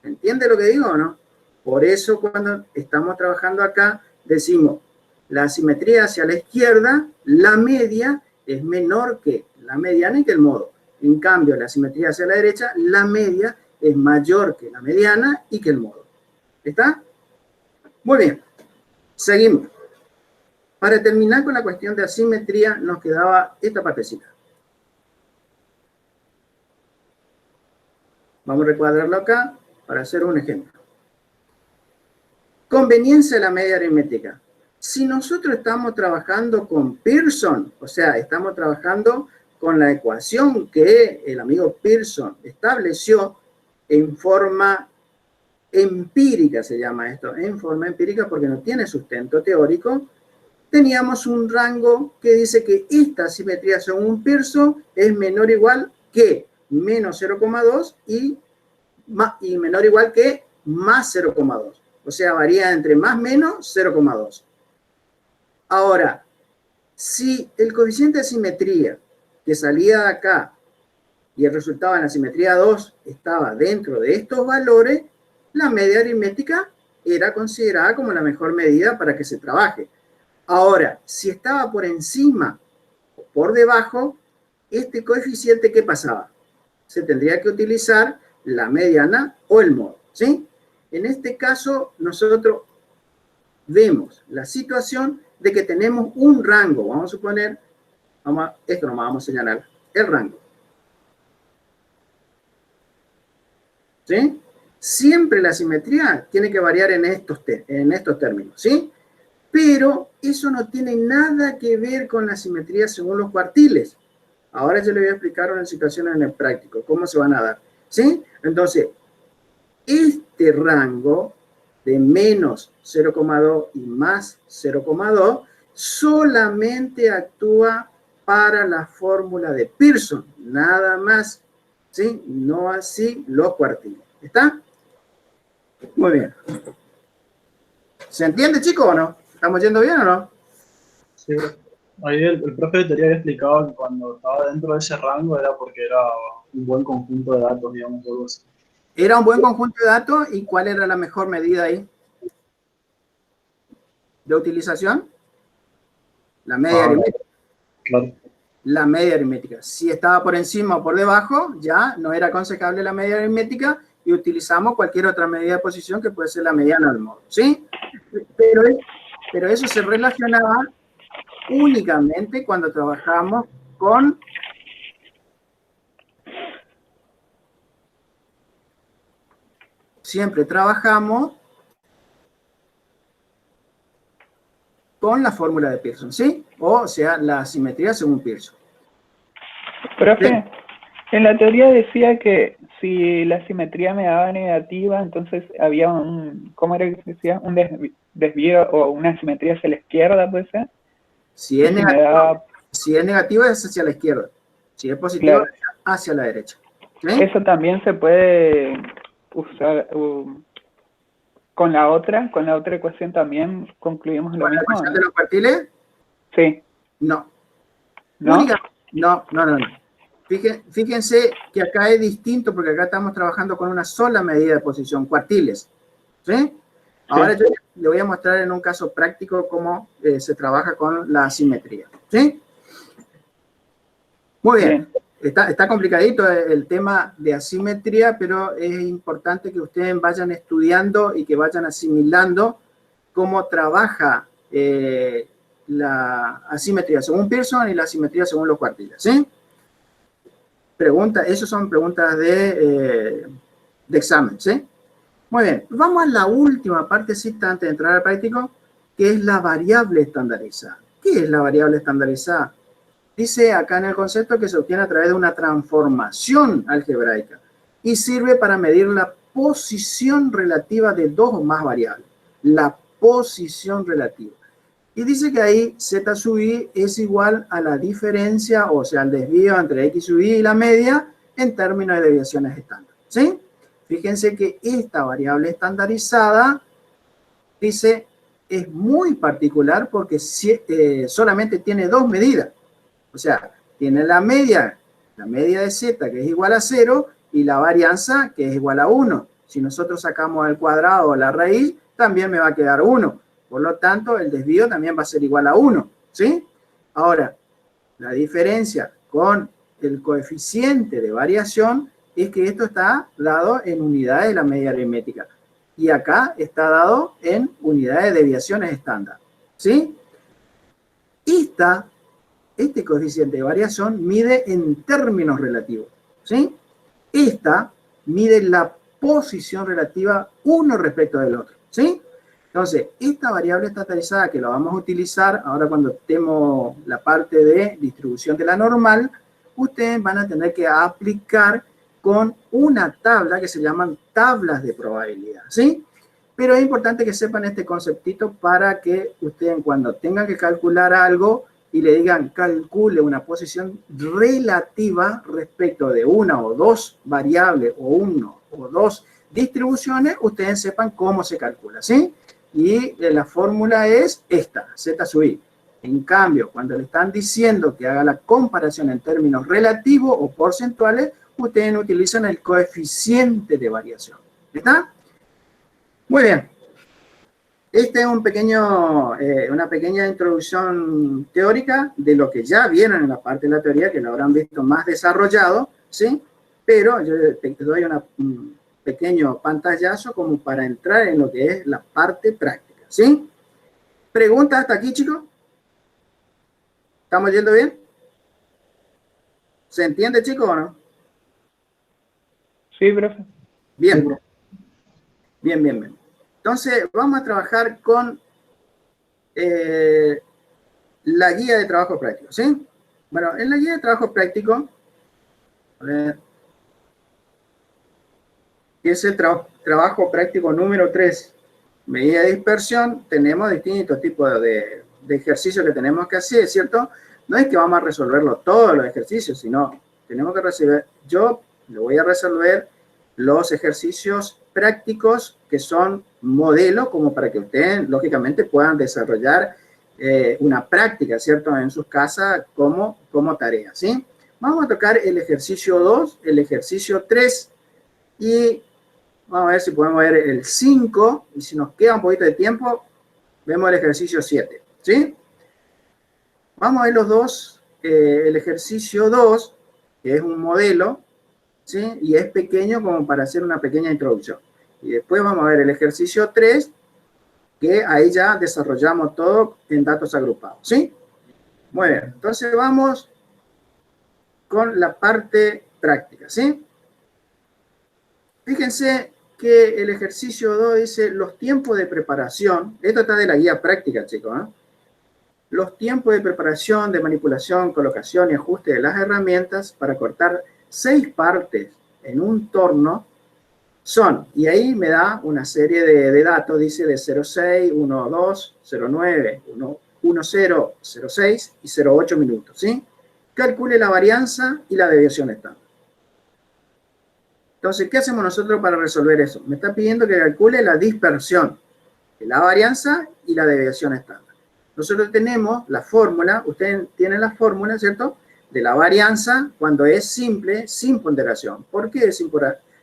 Speaker 1: ¿Entiende lo que digo o no? Por eso cuando estamos trabajando acá decimos la simetría hacia la izquierda, la media es menor que la mediana y que el modo. En cambio, la simetría hacia la derecha, la media es mayor que la mediana y que el modo. ¿Está? Muy bien. Seguimos. Para terminar con la cuestión de asimetría, nos quedaba esta partecita. Vamos a recuadrarlo acá para hacer un ejemplo. Conveniencia de la media aritmética. Si nosotros estamos trabajando con Pearson, o sea, estamos trabajando con la ecuación que el amigo Pearson estableció en forma empírica, se llama esto, en forma empírica porque no tiene sustento teórico, teníamos un rango que dice que esta simetría según Pearson es menor o igual que menos 0,2 y menor o igual que más 0,2. O sea, varía entre más menos 0,2. Ahora, si el coeficiente de simetría que salía de acá y el resultado en la simetría 2 estaba dentro de estos valores, la media aritmética era considerada como la mejor medida para que se trabaje. Ahora, si estaba por encima o por debajo, este coeficiente, ¿qué pasaba? Se tendría que utilizar la mediana o el modo, ¿sí? En este caso, nosotros vemos la situación de que tenemos un rango. Vamos a suponer, esto nomás vamos a señalar, el rango. ¿Sí? Siempre la simetría tiene que variar en estos términos, ¿sí? Pero eso no tiene nada que ver con la simetría según los cuartiles. Ahora yo les voy a explicar una situación en el práctico, cómo se van a dar, ¿sí? Entonces, este rango de menos 0,2 y más 0,2 solamente actúa para la fórmula de Pearson, nada más, ¿sí? No así los cuartiles. ¿Está? Muy bien. ¿Se entiende, chicos, o no? ¿Estamos yendo bien o no?
Speaker 2: Sí, ahí el profe de teoría había explicado que cuando estaba dentro de ese rango era porque era un buen conjunto de datos, digamos, algo así.
Speaker 1: Era un buen conjunto de datos, ¿y cuál era la mejor medida ahí de utilización? La media aritmética.
Speaker 2: Claro.
Speaker 1: La media aritmética. Si estaba por encima o por debajo, ya no era aconsejable la media aritmética y utilizamos cualquier otra medida de posición que puede ser la mediana del modo, ¿sí? Pero eso se relacionaba únicamente cuando trabajamos con siempre trabajamos con la fórmula de Pearson, ¿sí? O sea, la asimetría según Pearson.
Speaker 3: Profe, en la teoría decía que si la simetría me daba negativa, entonces había un, ¿cómo era que se decía? Un desvío o una simetría hacia la izquierda, ¿puede ser?
Speaker 1: Si es
Speaker 3: Si
Speaker 1: negativo es hacia la izquierda. Si es positivo,
Speaker 3: claro,
Speaker 1: hacia la derecha. ¿Sí?
Speaker 3: eso también se puede usar con la otra ecuación también concluimos lo
Speaker 1: ¿Con la
Speaker 3: mismo.
Speaker 1: ecuación
Speaker 3: ¿No?
Speaker 1: de los cuartiles?
Speaker 3: Sí.
Speaker 1: No.
Speaker 3: ¿No?
Speaker 1: No. Fíjense que acá es distinto porque acá estamos trabajando con una sola medida de posición, cuartiles. ¿Sí? Ahora yo le voy a mostrar en un caso práctico cómo se trabaja con la asimetría. ¿Sí? Muy bien. Está complicadito el tema de asimetría, pero es importante que ustedes vayan estudiando y que vayan asimilando cómo trabaja la asimetría según Pearson y la asimetría según los cuartiles. ¿Sí? Esas son preguntas de examen. ¿Sí? Muy bien. Vamos a la última partecita antes de entrar al práctico, que es la variable estandarizada. ¿Qué es la variable estandarizada? Dice acá en el concepto que se obtiene a través de una transformación algebraica y sirve para medir la posición relativa de dos o más variables. La posición relativa. Y dice que ahí z sub i es igual a la diferencia, o sea, el desvío entre x sub i y la media en términos de desviaciones estándar. ¿Sí? Fíjense que esta variable estandarizada, dice, es muy particular porque solamente tiene dos medidas. O sea, tiene la media de z que es igual a 0 y la varianza que es igual a 1. Si nosotros sacamos el cuadrado o la raíz, también me va a quedar 1. Por lo tanto, el desvío también va a ser igual a 1. ¿Sí? Ahora, la diferencia con el coeficiente de variación es que esto está dado en unidades de la media aritmética. Y acá está dado en unidades de desviaciones estándar. ¿Sí? Este coeficiente de variación mide en términos relativos, ¿sí? Esta mide la posición relativa uno respecto del otro, ¿sí? Entonces, esta variable estandarizada que la vamos a utilizar ahora cuando estemos la parte de distribución de la normal, ustedes van a tener que aplicar con una tabla que se llaman tablas de probabilidad, ¿sí? Pero es importante que sepan este conceptito para que ustedes cuando tengan que calcular algo y le digan calcule una posición relativa respecto de una o dos variables o uno o dos distribuciones, ustedes sepan cómo se calcula, ¿sí? Y la fórmula es esta, z sub i. En cambio, cuando le están diciendo que haga la comparación en términos relativos o porcentuales, ustedes utilizan el coeficiente de variación. ¿Está? Muy bien. Este es una pequeña introducción teórica de lo que ya vieron en la parte de la teoría, que lo habrán visto más desarrollado, ¿sí? Pero yo te doy un pequeño pantallazo como para entrar en lo que es la parte práctica, ¿sí? ¿Preguntas hasta aquí, chicos? ¿Estamos yendo bien? ¿Se entiende, chicos, o no?
Speaker 3: Sí, profe.
Speaker 1: Bien. Bien. Entonces, vamos a trabajar con la guía de trabajo práctico, ¿sí? Bueno, en la guía de trabajo práctico, a ver, que es el trabajo práctico número 3, medida de dispersión, tenemos distintos tipos de ejercicios que tenemos que hacer, ¿cierto? no es que vamos a resolverlo todos los ejercicios, sino tenemos que resolver, yo le voy a resolver los ejercicios prácticos que son modelo, como para que ustedes, lógicamente, puedan desarrollar una práctica, ¿cierto?, en sus casas como tarea, ¿sí? Vamos a tocar el ejercicio 2, el ejercicio 3 y vamos a ver si podemos ver el 5 y si nos queda un poquito de tiempo, vemos el ejercicio 7, ¿sí? Vamos a ver los dos, el ejercicio 2, que es un modelo, ¿sí? Y es pequeño como para hacer una pequeña introducción. Y después vamos a ver el ejercicio 3, que ahí ya desarrollamos todo en datos agrupados, ¿sí? Muy bien, entonces vamos con la parte práctica, ¿sí? Fíjense que el ejercicio 2 dice los tiempos de preparación, esto está de la guía práctica, chicos, ¿eh? Los tiempos de preparación, de manipulación, colocación y ajuste de las herramientas para cortar 6 partes en un torno son, y ahí me da una serie de datos, dice de 0,6, 1,2, 0,9, 1,0, 0,6 y 0,8 minutos, ¿sí? Calcule la varianza y la desviación estándar. Entonces, ¿qué hacemos nosotros para resolver eso? Me está pidiendo que calcule la dispersión, la varianza y la desviación estándar. Nosotros tenemos la fórmula, ustedes tienen la fórmula, ¿cierto?, de la varianza cuando es simple, sin ponderación. ¿Por qué es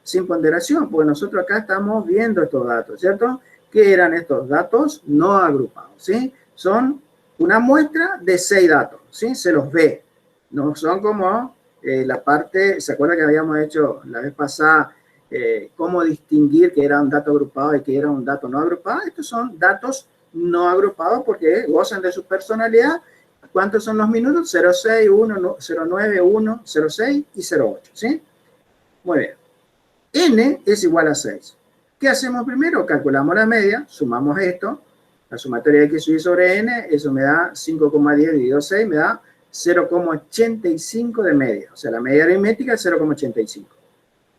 Speaker 1: sin ponderación? Porque nosotros acá estamos viendo estos datos, ¿cierto? ¿Qué eran estos datos? No agrupados, ¿sí? Son una muestra de 6 datos, ¿sí? Se los ve. No son como la parte, ¿se acuerdan que habíamos hecho la vez pasada cómo distinguir que era un dato agrupado y que era un dato no agrupado? Estos son datos no agrupados porque gozan de su personalidad. ¿Cuántos son los minutos? 0,6, 1, 0,9, 1, 0,6 y 0,8, ¿sí? Muy bien. N es igual a 6. ¿Qué hacemos primero? Calculamos la media, sumamos esto, la sumatoria de X y sobre N, eso me da 5,10 dividido 6, me da 0,85 de media. O sea, la media aritmética es 0,85.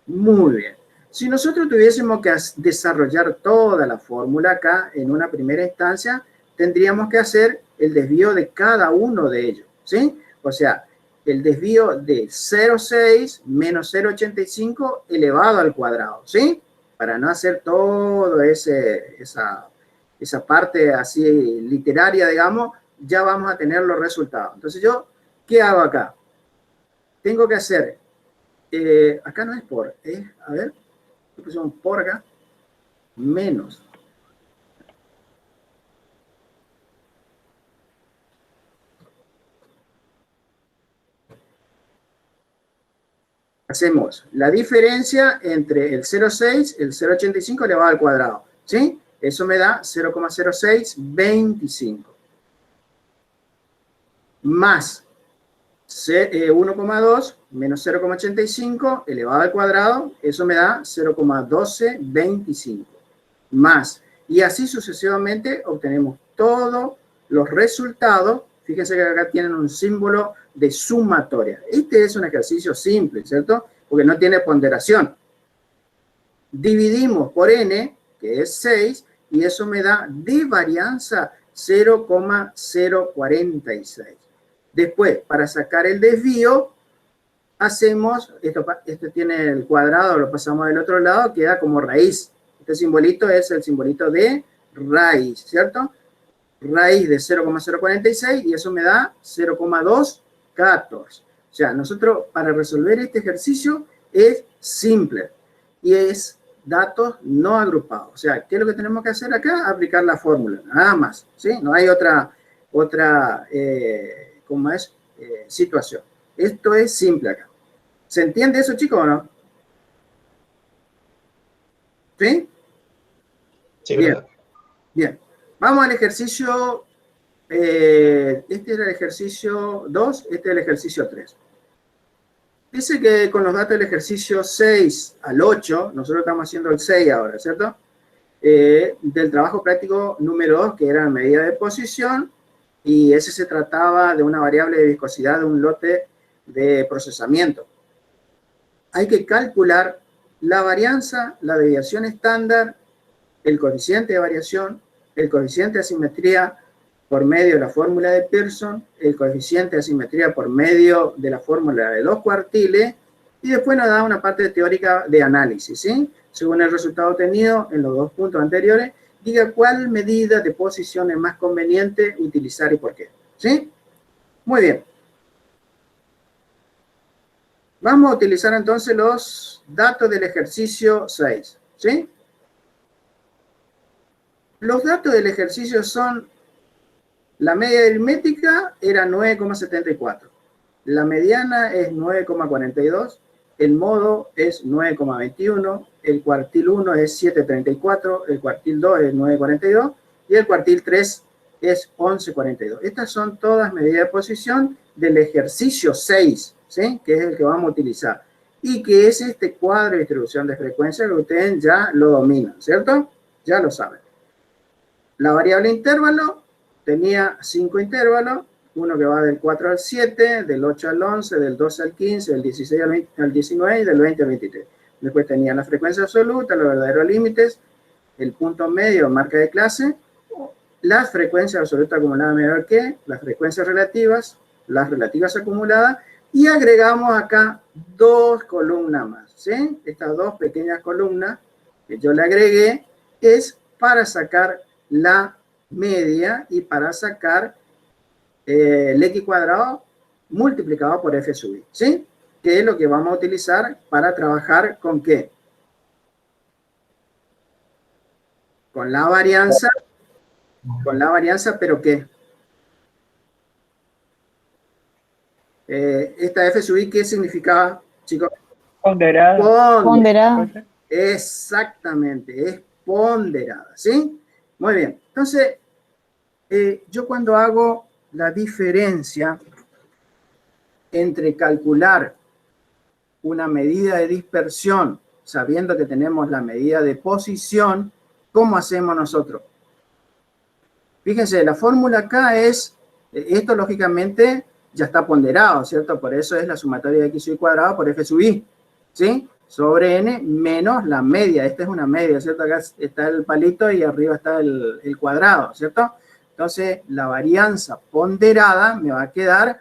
Speaker 1: Muy bien. Si nosotros tuviésemos que desarrollar toda la fórmula acá en una primera instancia, tendríamos que hacer el desvío de cada uno de ellos, ¿sí? O sea, el desvío de 0,6 menos 0,85 elevado al cuadrado, ¿sí? Para no hacer todo esa parte así literaria, digamos, ya vamos a tener los resultados. Entonces yo, ¿qué hago acá? Tengo que hacer, acá no es por, a ver, pusimos por acá, menos. Hacemos la diferencia entre el 0,6 y el 0,85 elevado al cuadrado, ¿sí? Eso me da 0,0625. Más 1,2 menos 0,85 elevado al cuadrado, eso me da 0,1225. Más, y así sucesivamente obtenemos todos los resultados. Fíjense que acá tienen un símbolo de sumatoria. Este es un ejercicio simple, ¿cierto? Porque no tiene ponderación. Dividimos por n, que es 6, y eso me da de varianza 0,046. Después, para sacar el desvío, hacemos, esto tiene el cuadrado, lo pasamos del otro lado, queda como raíz. Este simbolito es el simbolito de raíz, ¿cierto? Raíz de 0,046 y eso me da 0,214. O sea, nosotros para resolver este ejercicio es simple y es datos no agrupados. O sea, ¿qué es lo que tenemos que hacer acá? Aplicar la fórmula, nada más, ¿sí? No hay otra ¿cómo es? Situación. Esto es simple acá. ¿Se entiende eso, chicos, o no? ¿Sí?
Speaker 5: Sí,
Speaker 1: bien.
Speaker 5: verdad.
Speaker 1: Bien. Vamos al ejercicio, este era el ejercicio 2, este es el ejercicio 3. Dice que con los datos del ejercicio 6 al 8, nosotros estamos haciendo el 6 ahora, ¿cierto? Del trabajo práctico número 2, que era la medida de posición, y ese se trataba de una variable de viscosidad de un lote de procesamiento. Hay que calcular la varianza, la desviación estándar, el coeficiente de variación, el coeficiente de asimetría por medio de la fórmula de Pearson, el coeficiente de asimetría por medio de la fórmula de los cuartiles, y después nos da una parte teórica de análisis, ¿sí? Según el resultado obtenido en los dos puntos anteriores, diga cuál medida de posición es más conveniente utilizar y por qué, ¿sí? Muy bien. Vamos a utilizar entonces los datos del ejercicio 6, ¿sí? Los datos del ejercicio son: la media aritmética era 9,74, la mediana es 9,42, el modo es 9,21, el cuartil 1 es 7,34, el cuartil 2 es 9,42 y el cuartil 3 es 11,42. Estas son todas medidas de posición del ejercicio 6, ¿sí? Que es el que vamos a utilizar, y que es este cuadro de distribución de frecuencia que ustedes ya lo dominan, ¿cierto? Ya lo saben. La variable intervalo tenía 5 intervalos, uno que va del 4 al 7, del 8 al 11, del 12 al 15, del 16 al 19 y del 20 al 23. Después tenía la frecuencia absoluta, los verdaderos límites, el punto medio, marca de clase, las frecuencias absolutas acumuladas menor que, las frecuencias relativas, las relativas acumuladas, y agregamos acá dos columnas más, ¿sí? Estas dos pequeñas columnas que yo le agregué es para sacar la media y para sacar el x cuadrado multiplicado por f sub i, ¿sí? Que es lo que vamos a utilizar para trabajar con ¿qué? Con la varianza, pero ¿qué? Esta f sub i, ¿qué significaba, chicos?
Speaker 3: Ponderada.
Speaker 4: Ponderada.
Speaker 1: Exactamente, es ponderada, ¿sí? Muy bien. Entonces, yo cuando hago la diferencia entre calcular una medida de dispersión, sabiendo que tenemos la medida de posición, ¿cómo hacemos nosotros? Fíjense, la fórmula acá es, esto lógicamente ya está ponderado, ¿cierto? Por eso es la sumatoria de x sub i cuadrado por f sub i, ¿sí? Sobre n menos la media. Esta es una media, ¿cierto? Acá está el palito y arriba está el cuadrado, ¿cierto? Entonces, la varianza ponderada me va a quedar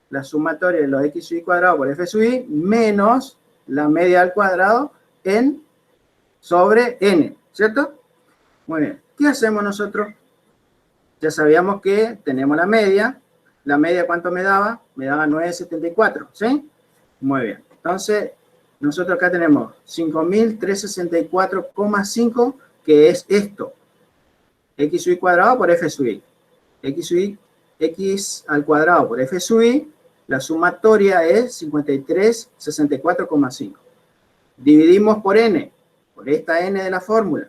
Speaker 1: la sumatoria de los x sub i cuadrado por f sub i menos la media al cuadrado en sobre n, ¿cierto? Muy bien. ¿Qué hacemos nosotros? Ya sabíamos que tenemos la media. ¿La media cuánto me daba? Me daba 9,74, ¿sí? Muy bien. Entonces, nosotros acá tenemos 5.364,5, que es esto. X sub i cuadrado por f sub i. X al cuadrado por f sub i, la sumatoria es 53,64,5. Dividimos por n, por esta n de la fórmula.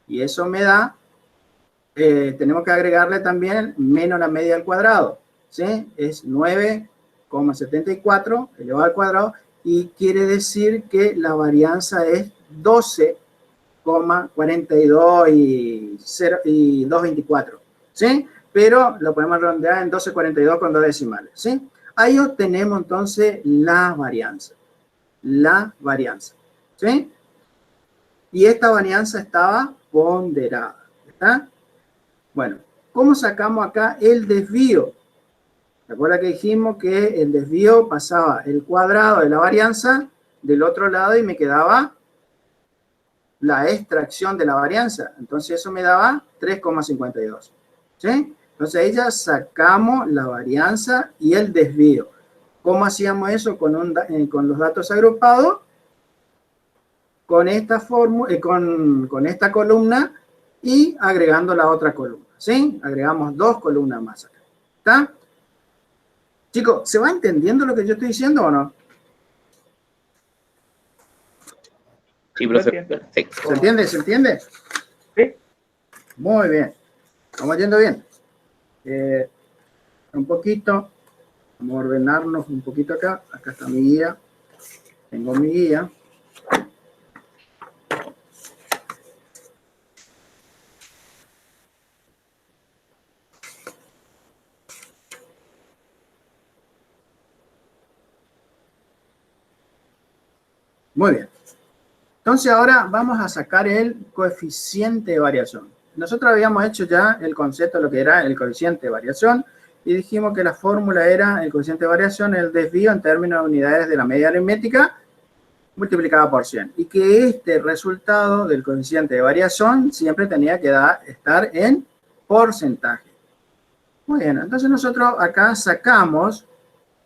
Speaker 1: Y eso me da, tenemos que agregarle también menos la media al cuadrado, ¿sí? Es 9,74 elevado al cuadrado, y quiere decir que la varianza es 12,42 y 2,24, ¿sí? Pero lo podemos redondear en 12,42 con dos decimales, ¿sí? Ahí obtenemos entonces la varianza, ¿sí? Y esta varianza estaba ponderada, ¿está? Bueno, ¿cómo sacamos acá el desvío? ¿Recuerda que dijimos que el desvío pasaba el cuadrado de la varianza del otro lado y me quedaba la extracción de la varianza? Entonces eso me daba 3,52, ¿sí? Entonces ahí ya sacamos la varianza y el desvío. ¿Cómo hacíamos eso? Con los datos agrupados, con esta fórmula, con esta columna y agregando la otra columna, ¿sí? Agregamos dos columnas más acá, ¿está? Chicos, ¿se va entendiendo lo que yo estoy diciendo o no?
Speaker 5: Sí, profe, perfecto.
Speaker 1: ¿Se entiende? ¿Se entiende?
Speaker 3: Sí.
Speaker 1: Muy bien. ¿Estamos yendo bien? Un poquito. Vamos a ordenarnos un poquito acá. Acá está mi guía. Tengo mi guía. Muy bien. Entonces ahora vamos a sacar el coeficiente de variación. nosotros habíamos hecho ya el concepto de lo que era el coeficiente de variación y dijimos que la fórmula era el coeficiente de variación, el desvío en términos de unidades de la media aritmética multiplicada por 100. Y que este resultado del coeficiente de variación siempre tenía que estar en porcentaje. Muy bien, entonces nosotros acá sacamos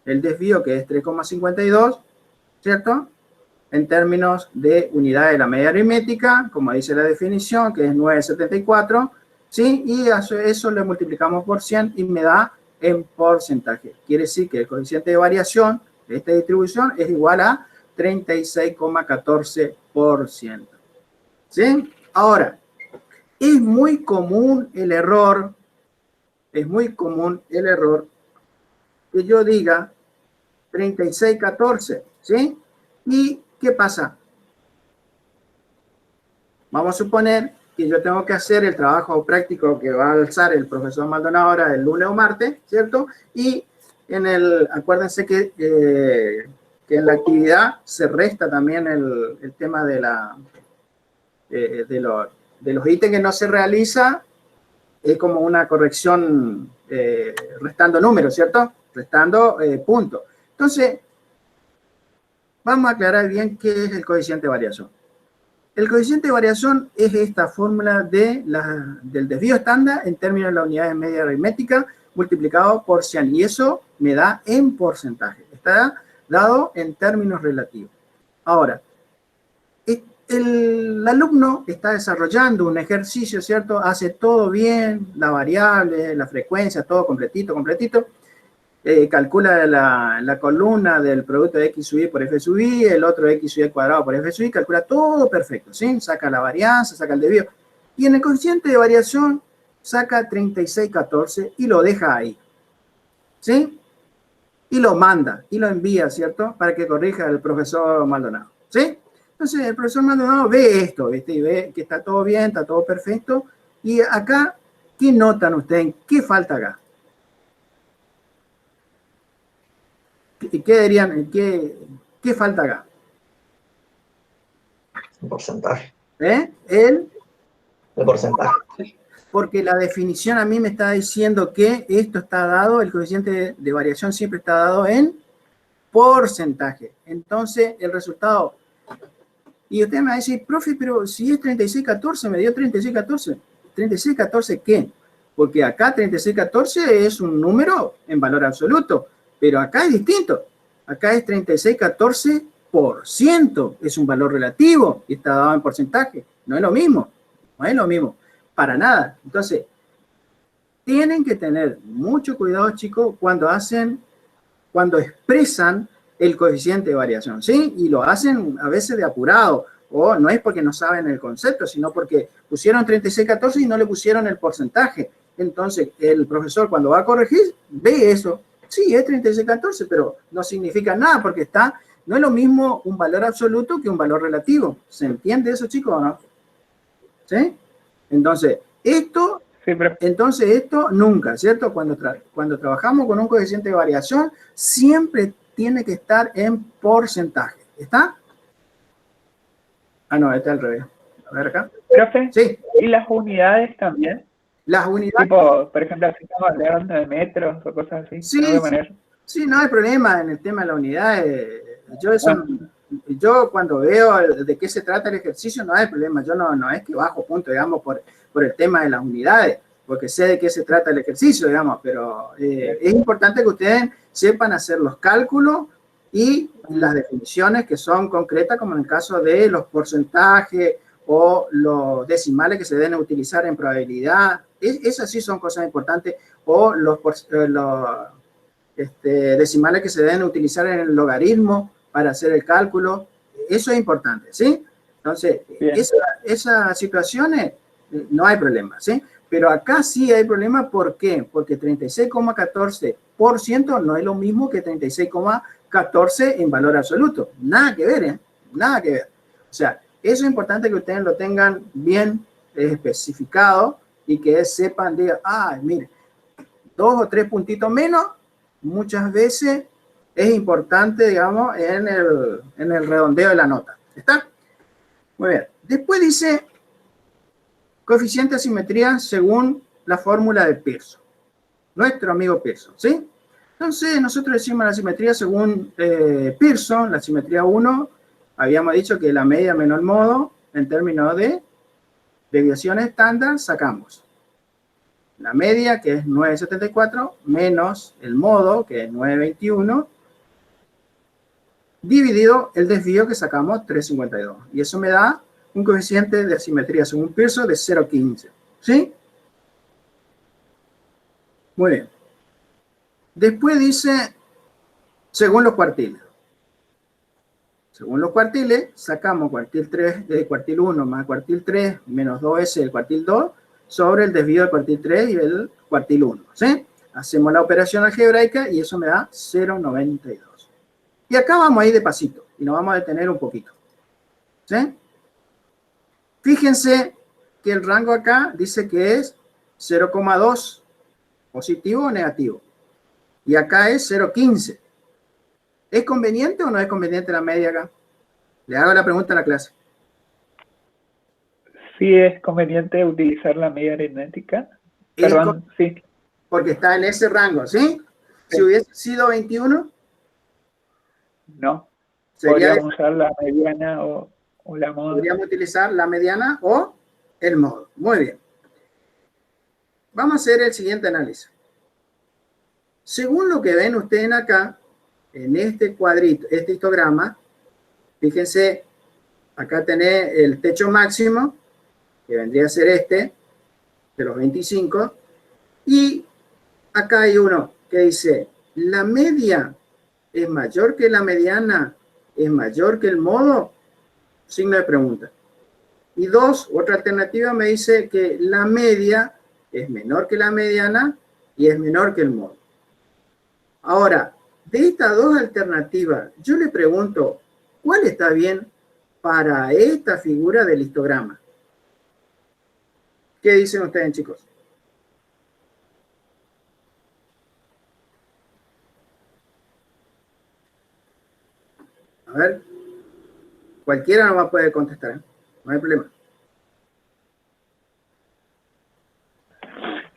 Speaker 1: el desvío que es 3,52, ¿cierto? En términos de unidad de la media aritmética, como dice la definición, que es 9,74, ¿sí? Y a eso le multiplicamos por 100 y me da en porcentaje. Quiere decir que el coeficiente de variación de esta distribución es igual a 36,14%. ¿Sí? Ahora, es muy común el error que yo diga 36,14, ¿sí? ¿Y qué pasa? Vamos a suponer que yo tengo que hacer el trabajo práctico que va a alzar el profesor Maldonado ahora el lunes o martes, ¿cierto? Y acuérdense que en la actividad se resta también el tema de los ítems que no se realiza, es como una corrección restando números, ¿cierto? Restando puntos. Entonces, vamos a aclarar bien qué es el coeficiente de variación. El coeficiente de variación es esta fórmula del desvío estándar en términos de la unidad de media aritmética multiplicado por 100. Y eso me da en porcentaje. Está dado en términos relativos. Ahora, el alumno está desarrollando un ejercicio, ¿cierto? Hace todo bien, la variable, la frecuencia, todo completito. Calcula la columna del producto de x sub y por f sub y, el otro x sub y cuadrado por f sub y, calcula todo perfecto, ¿sí? Saca la varianza, saca el desvío. Y en el coeficiente de variación saca 36,14 y lo deja ahí, ¿sí? Y lo manda, y lo envía, ¿cierto? Para que corrija el profesor Maldonado, ¿sí? Entonces el profesor Maldonado ve esto, ¿viste? Y ve que está todo bien, está todo perfecto. Y acá, ¿qué notan ustedes? ¿Qué falta acá? ¿Qué dirían? ¿Qué falta acá?
Speaker 6: El porcentaje.
Speaker 1: El
Speaker 6: porcentaje.
Speaker 1: Porque la definición a mí me está diciendo que esto está dado, el coeficiente de variación siempre está dado en porcentaje. Entonces, el resultado... Y usted me va a decir, profe, pero si es 36,14, me dio 36,14. ¿36,14 qué? Porque acá 36,14 es un número en valor absoluto. Pero acá es distinto. Acá es 36,14%. Es un valor relativo y está dado en porcentaje. No es lo mismo. No es lo mismo. Para nada. Entonces, tienen que tener mucho cuidado, chicos, cuando expresan el coeficiente de variación, ¿sí? Y lo hacen a veces de apurado. O no es porque no saben el concepto, sino porque pusieron 36,14 y no le pusieron el porcentaje. Entonces, el profesor cuando va a corregir, ve eso. Sí, es 36,14, pero no significa nada porque no es lo mismo un valor absoluto que un valor relativo. ¿Se entiende eso, chicos, o no? ¿Sí? Entonces, esto nunca, ¿cierto? Cuando trabajamos con un coeficiente de variación, siempre tiene que estar en porcentaje. ¿Está? Ah, no, está al revés. A ver acá.
Speaker 3: Profe,
Speaker 1: sí.
Speaker 3: ¿Y las unidades también?
Speaker 1: Las unidades.
Speaker 3: Tipo, por ejemplo, si estamos hablando de metros o cosas así.
Speaker 1: Sí, sí, no hay problema en el tema de la unidad. Yo cuando veo de qué se trata el ejercicio, no hay problema. Yo no es que bajo punto, digamos, por el tema de las unidades, porque sé de qué se trata el ejercicio, digamos, pero es importante que ustedes sepan hacer los cálculos y las definiciones que son concretas, como en el caso de los porcentajes o los decimales que se deben utilizar en probabilidad. Esas sí son cosas importantes, o los decimales que se deben utilizar en el logaritmo para hacer el cálculo. Eso es importante, ¿sí? Entonces, esas situaciones no hay problema, ¿sí? Pero acá sí hay problema, ¿por qué? Porque 36,14% no es lo mismo que 36,14 en valor absoluto. Nada que ver, ¿eh? Nada que ver. O sea, eso es importante que ustedes lo tengan bien especificado y que sepan, digan, mire, 2 o 3 puntitos menos, muchas veces es importante, digamos, en el redondeo de la nota. ¿Está? Muy bien. Después dice Coeficiente de asimetría según la fórmula de Pearson. Nuestro amigo Pearson, ¿sí? Entonces, nosotros decimos la simetría según Pearson, la simetría 1, habíamos dicho que la media menos el modo, en términos de desviación estándar, sacamos la media, que es 9,74, menos el modo, que es 9,21, dividido el desvío que sacamos, 3,52. Y eso me da un coeficiente de asimetría según Pearson de 0,15. ¿Sí? Muy bien. Después dice, según los cuartiles. Según los cuartiles, sacamos cuartil 3 de cuartil 1 más cuartil 3 menos 2S del cuartil 2 sobre el desvío del cuartil 3 y el cuartil 1. ¿Sí? Hacemos la operación algebraica y eso me da 0,92. Y acá vamos a ir de pasito y nos vamos a detener un poquito. ¿Sí? Fíjense que el rango acá dice que es 0,2 positivo o negativo. Y acá es 0,15. ¿Es conveniente o no es conveniente la media acá? Le hago la pregunta a la clase.
Speaker 3: Sí es conveniente utilizar la media aritmética. Perdón, sí.
Speaker 1: Porque está en ese rango, ¿sí? Si hubiese sido 21.
Speaker 3: No. Podríamos usar la mediana o la moda.
Speaker 1: Podríamos utilizar la mediana o el modo. Muy bien. Vamos a hacer el siguiente análisis. Según lo que ven ustedes acá, en este cuadrito, este histograma, fíjense, acá tenés el techo máximo, que vendría a ser este, de los 25, y acá hay uno que dice, la media es mayor que la mediana, es mayor que el modo, signo de pregunta. Y dos, otra alternativa me dice que la media es menor que la mediana y es menor que el modo. Ahora, de estas dos alternativas, yo le pregunto, ¿cuál está bien para esta figura del histograma? ¿Qué dicen ustedes, chicos? A ver, cualquiera no va a poder contestar, ¿eh? No hay problema.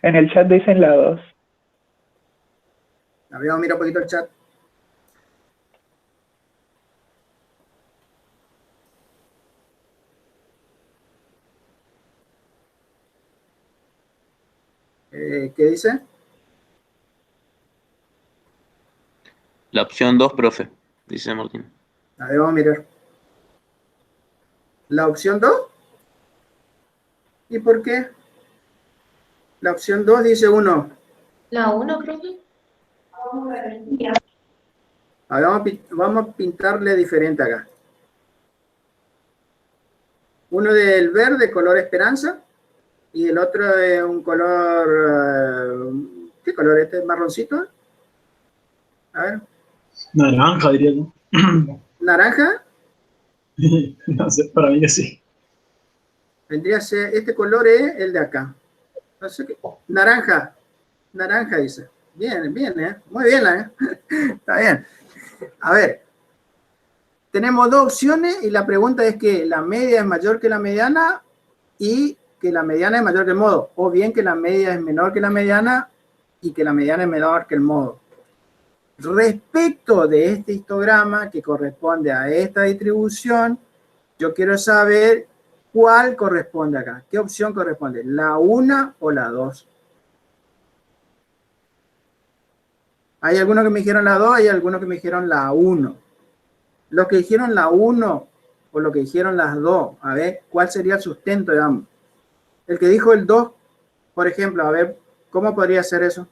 Speaker 3: En el chat dicen la 2.
Speaker 1: A ver, vamos a mirar un poquito el chat. ¿Qué dice?
Speaker 5: La opción 2, profe, dice Martín.
Speaker 1: A ver, vamos a mirar. ¿La opción 2? ¿Y por qué? La opción 2 dice 1.
Speaker 7: La 1, profe.
Speaker 1: A ver, vamos a pintarle diferente acá. Uno del verde, color esperanza, y el otro de un color... ¿qué color este? ¿Marroncito? A ver.
Speaker 2: Naranja, diría yo.
Speaker 1: ¿Naranja?
Speaker 2: No sé, para mí que sí.
Speaker 1: Vendría a ser... Este color es el de acá. No sé qué. Naranja. Naranja dice. Bien, bien, ¿eh? Muy bien, ¿eh? Está bien. A ver. Tenemos dos opciones y la pregunta es que la media es mayor que la mediana y que la mediana es mayor que el modo. O bien que la media es menor que la mediana y que la mediana es menor que el modo. Respecto de este histograma que corresponde a esta distribución, yo quiero saber cuál corresponde acá. ¿Qué opción corresponde? ¿La 1 o la 2? Hay algunos que me dijeron la 2, hay algunos que me dijeron la 1. Los que dijeron la 1 o los que dijeron las 2, a ver, ¿cuál sería el sustento de ambos? El que dijo el 2, por ejemplo, a ver, ¿cómo podría ser eso?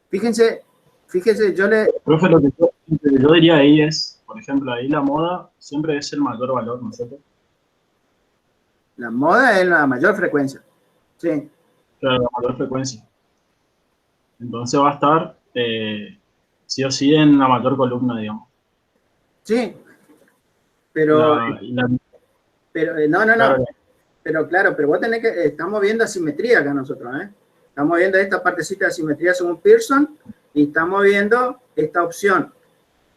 Speaker 1: Fíjense, yo le...
Speaker 2: Profe, lo que yo diría ahí es, por ejemplo, ahí la moda siempre es el mayor valor, ¿no es cierto?
Speaker 1: La moda es la mayor frecuencia. Sí.
Speaker 2: Claro, la mayor frecuencia. Entonces va a estar sí o sí en la mayor columna, digamos.
Speaker 1: Sí. Pero... pero no.
Speaker 2: Claro.
Speaker 1: Pero claro, pero vos tenés que... Estamos viendo asimetría acá nosotros, ¿eh? Estamos viendo esta partecita de simetría según Pearson y estamos viendo esta opción.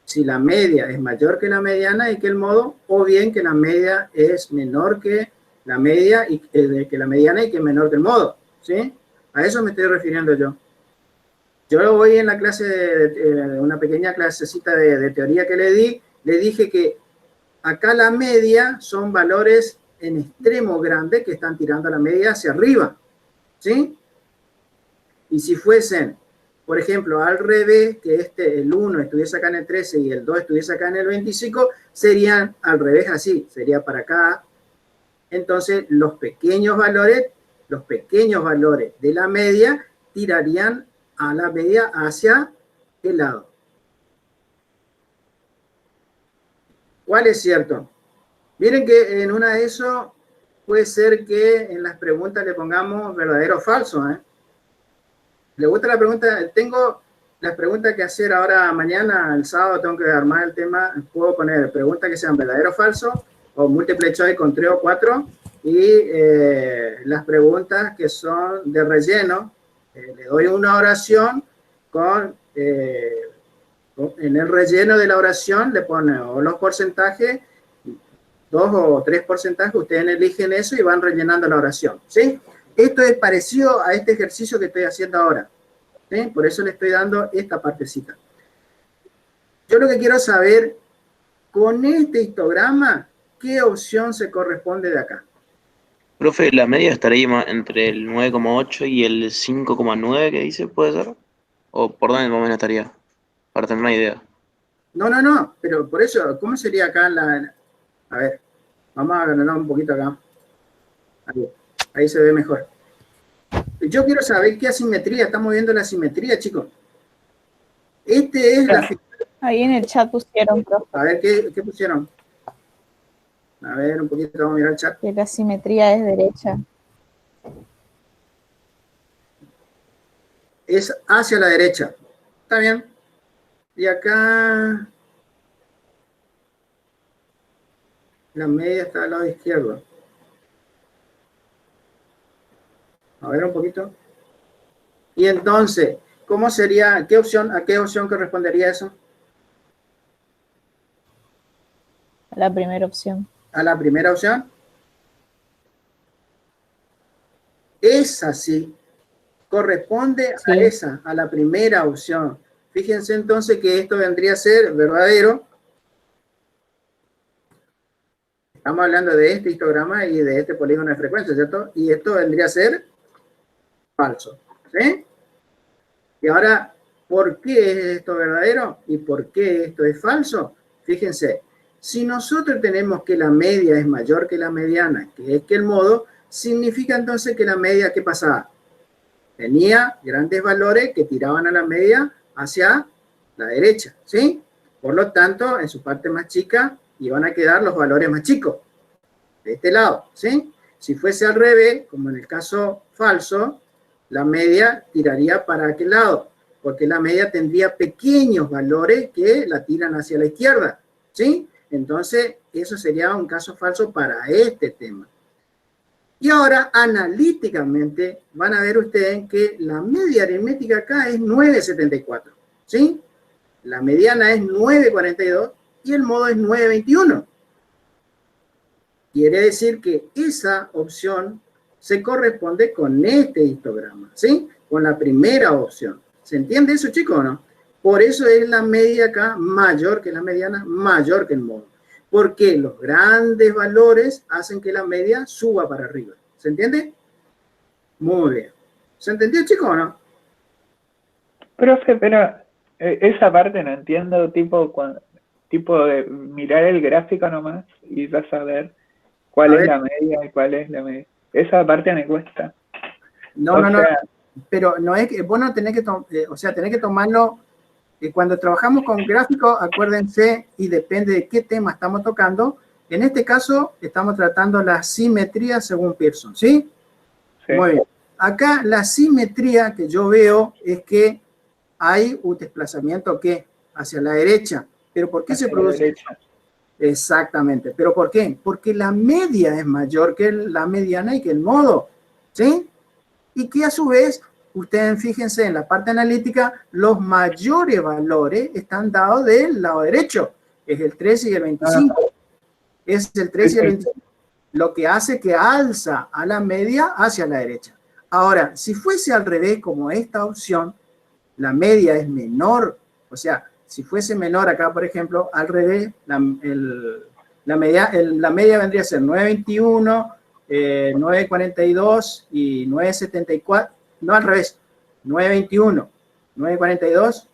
Speaker 1: Si la media es mayor que la mediana y que el modo, o bien que la media es menor que la media y que la mediana y que es menor que el modo, ¿sí? A eso me estoy refiriendo yo. Yo lo voy en la clase, una pequeña clasecita de teoría que le di, le dije que acá la media son valores en extremo grande que están tirando la media hacia arriba, ¿sí? Y si fuesen, por ejemplo, al revés, que el 1 estuviese acá en el 13 y el 2 estuviese acá en el 25, serían al revés así, sería para acá. Entonces, los pequeños valores de la media tirarían a la media hacia el lado. ¿Cuál es cierto? Miren que en una de eso puede ser que en las preguntas le pongamos verdadero o falso, ¿eh? ¿Le gusta la pregunta? Tengo las preguntas que hacer ahora mañana, el sábado, tengo que armar el tema. Puedo poner preguntas que sean verdadero o falso, o multiple choice con 3 o 4, y las preguntas que son de relleno. Le doy una oración en el relleno de la oración le pone o los porcentajes, 2 o 3 porcentajes, ustedes eligen eso y van rellenando la oración, ¿sí? Esto es parecido a este ejercicio que estoy haciendo ahora, ¿sí? Por eso le estoy dando esta partecita. Yo lo que quiero saber, con este histograma, ¿qué opción se corresponde de acá?
Speaker 5: Profe, la media estaría entre el 9,8 y el 5,9 que dice, ¿puede ser? ¿O por dónde más o menos estaría? Para tener una idea.
Speaker 1: No, pero por eso, ¿cómo sería acá la... A ver, vamos a ganar un poquito acá. Ahí se ve mejor. Yo quiero saber qué asimetría, estamos viendo la asimetría, chicos. Este es la...
Speaker 4: Ahí en el chat pusieron, profe.
Speaker 1: A ver, ¿qué pusieron? A ver, un poquito, vamos a mirar el chat.
Speaker 4: Que la simetría es derecha.
Speaker 1: Es hacia la derecha. Está bien. Y acá... la media está al lado izquierdo. A ver un poquito. Y entonces, ¿cómo sería? ¿A qué opción correspondería eso?
Speaker 4: A la primera opción.
Speaker 1: A la primera opción. Esa sí. Corresponde a esa, a la primera opción. Fíjense entonces que esto vendría a ser verdadero. Estamos hablando de este histograma y de este polígono de frecuencia, ¿cierto? Y esto vendría a ser falso, ¿sí? Y ahora, ¿por qué es esto verdadero? ¿Y por qué esto es falso? Fíjense, si nosotros tenemos que la media es mayor que la mediana, que es que el modo, significa entonces que la media, ¿qué pasaba? Tenía grandes valores que tiraban a la media hacia la derecha, ¿sí? Por lo tanto, en su parte más chica, iban a quedar los valores más chicos, de este lado, ¿sí? Si fuese al revés, como en el caso falso, la media tiraría para aquel lado, porque la media tendría pequeños valores que la tiran hacia la izquierda, ¿sí? Entonces, eso sería un caso falso para este tema. Y ahora, analíticamente, van a ver ustedes que la media aritmética acá es 9,74, ¿sí? La mediana es 9,42 y el modo es 9,21. Quiere decir que esa opción se corresponde con este histograma, ¿sí? Con la primera opción. ¿Se entiende eso, chicos, o no? Por eso es la media acá mayor que la mediana, mayor que el modo. Porque los grandes valores hacen que la media suba para arriba. ¿Se entiende? Muy bien. ¿Se entendió, chicos, o no?
Speaker 3: Profe, pero esa parte no entiendo, tipo de mirar el gráfico nomás y vas a ver cuál es la media y cuál es la media. Esa parte me cuesta.
Speaker 1: No, pero no es que vos no tenés que, tenés que tomarlo, cuando trabajamos con gráficos, acuérdense, y depende de qué tema estamos tocando, en este caso estamos tratando la simetría según Pearson, ¿sí? Sí. Muy bien. Acá la simetría que yo veo es que hay un desplazamiento que hacia la derecha. ¿Pero por qué se produce? Exactamente. ¿Pero por qué? Porque la media es mayor que la mediana y que el modo, ¿sí? Y que a su vez ustedes fíjense en la parte analítica, los mayores valores están dados del lado derecho. Es el 13 y el 25. Es el 13 y el 25. Lo que hace que alza a la media hacia la derecha. Ahora, si fuese al revés, como esta opción, la media es menor, o sea, si fuese menor acá, por ejemplo, al revés, la media vendría a ser 9.21, 9.42 y 9.74, no al revés, 9.21, 9.42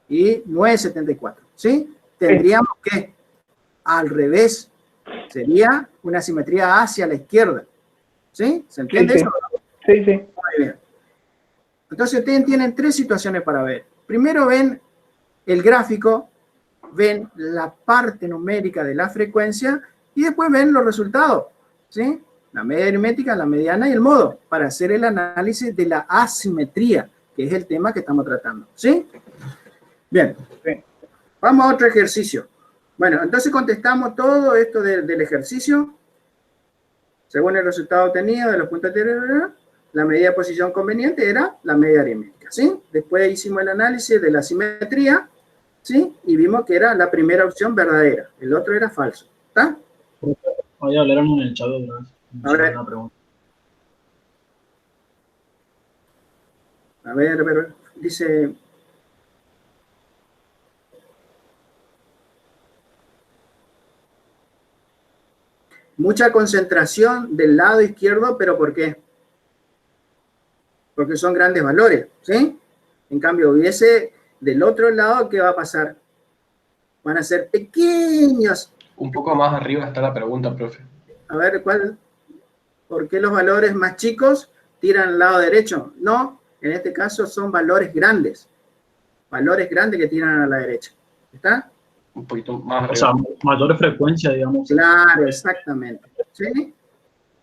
Speaker 1: y 9.74, ¿sí? Tendríamos que, al revés, sería una simetría hacia la izquierda, ¿sí? ¿Se entiende eso?
Speaker 3: Sí, sí.
Speaker 1: Muy bien. Entonces ustedes tienen tres situaciones para ver. Primero ven el gráfico, ven la parte numérica de la frecuencia y después ven los resultados, ¿sí? La media aritmética, la mediana y el modo, para hacer el análisis de la asimetría, que es el tema que estamos tratando, ¿sí? Bien, vamos a otro ejercicio. Bueno, entonces contestamos todo esto del ejercicio, según el resultado obtenido de los puntos anteriores, la medida de posición conveniente era la media aritmética, ¿sí? Después hicimos el análisis de la simetría, ¿sí? Y vimos que era la primera opción verdadera, el otro era falso, ¿está?
Speaker 2: Hoy hablaron en el chat otra vez.
Speaker 1: A ver. A ver, dice... Mucha concentración del lado izquierdo, ¿pero por qué? Porque son grandes valores, ¿sí? En cambio, hubiese del otro lado, ¿qué va a pasar? Van a ser pequeños.
Speaker 8: Un poco más arriba está la pregunta, profe.
Speaker 1: A ver, ¿cuál? ¿Por qué los valores más chicos tiran al lado derecho? No, en este caso son valores grandes. Valores grandes que tiran a la derecha. ¿Está?
Speaker 8: Un poquito más arriba.
Speaker 2: O sea, mayor frecuencia, digamos.
Speaker 1: Claro, exactamente. ¿Sí?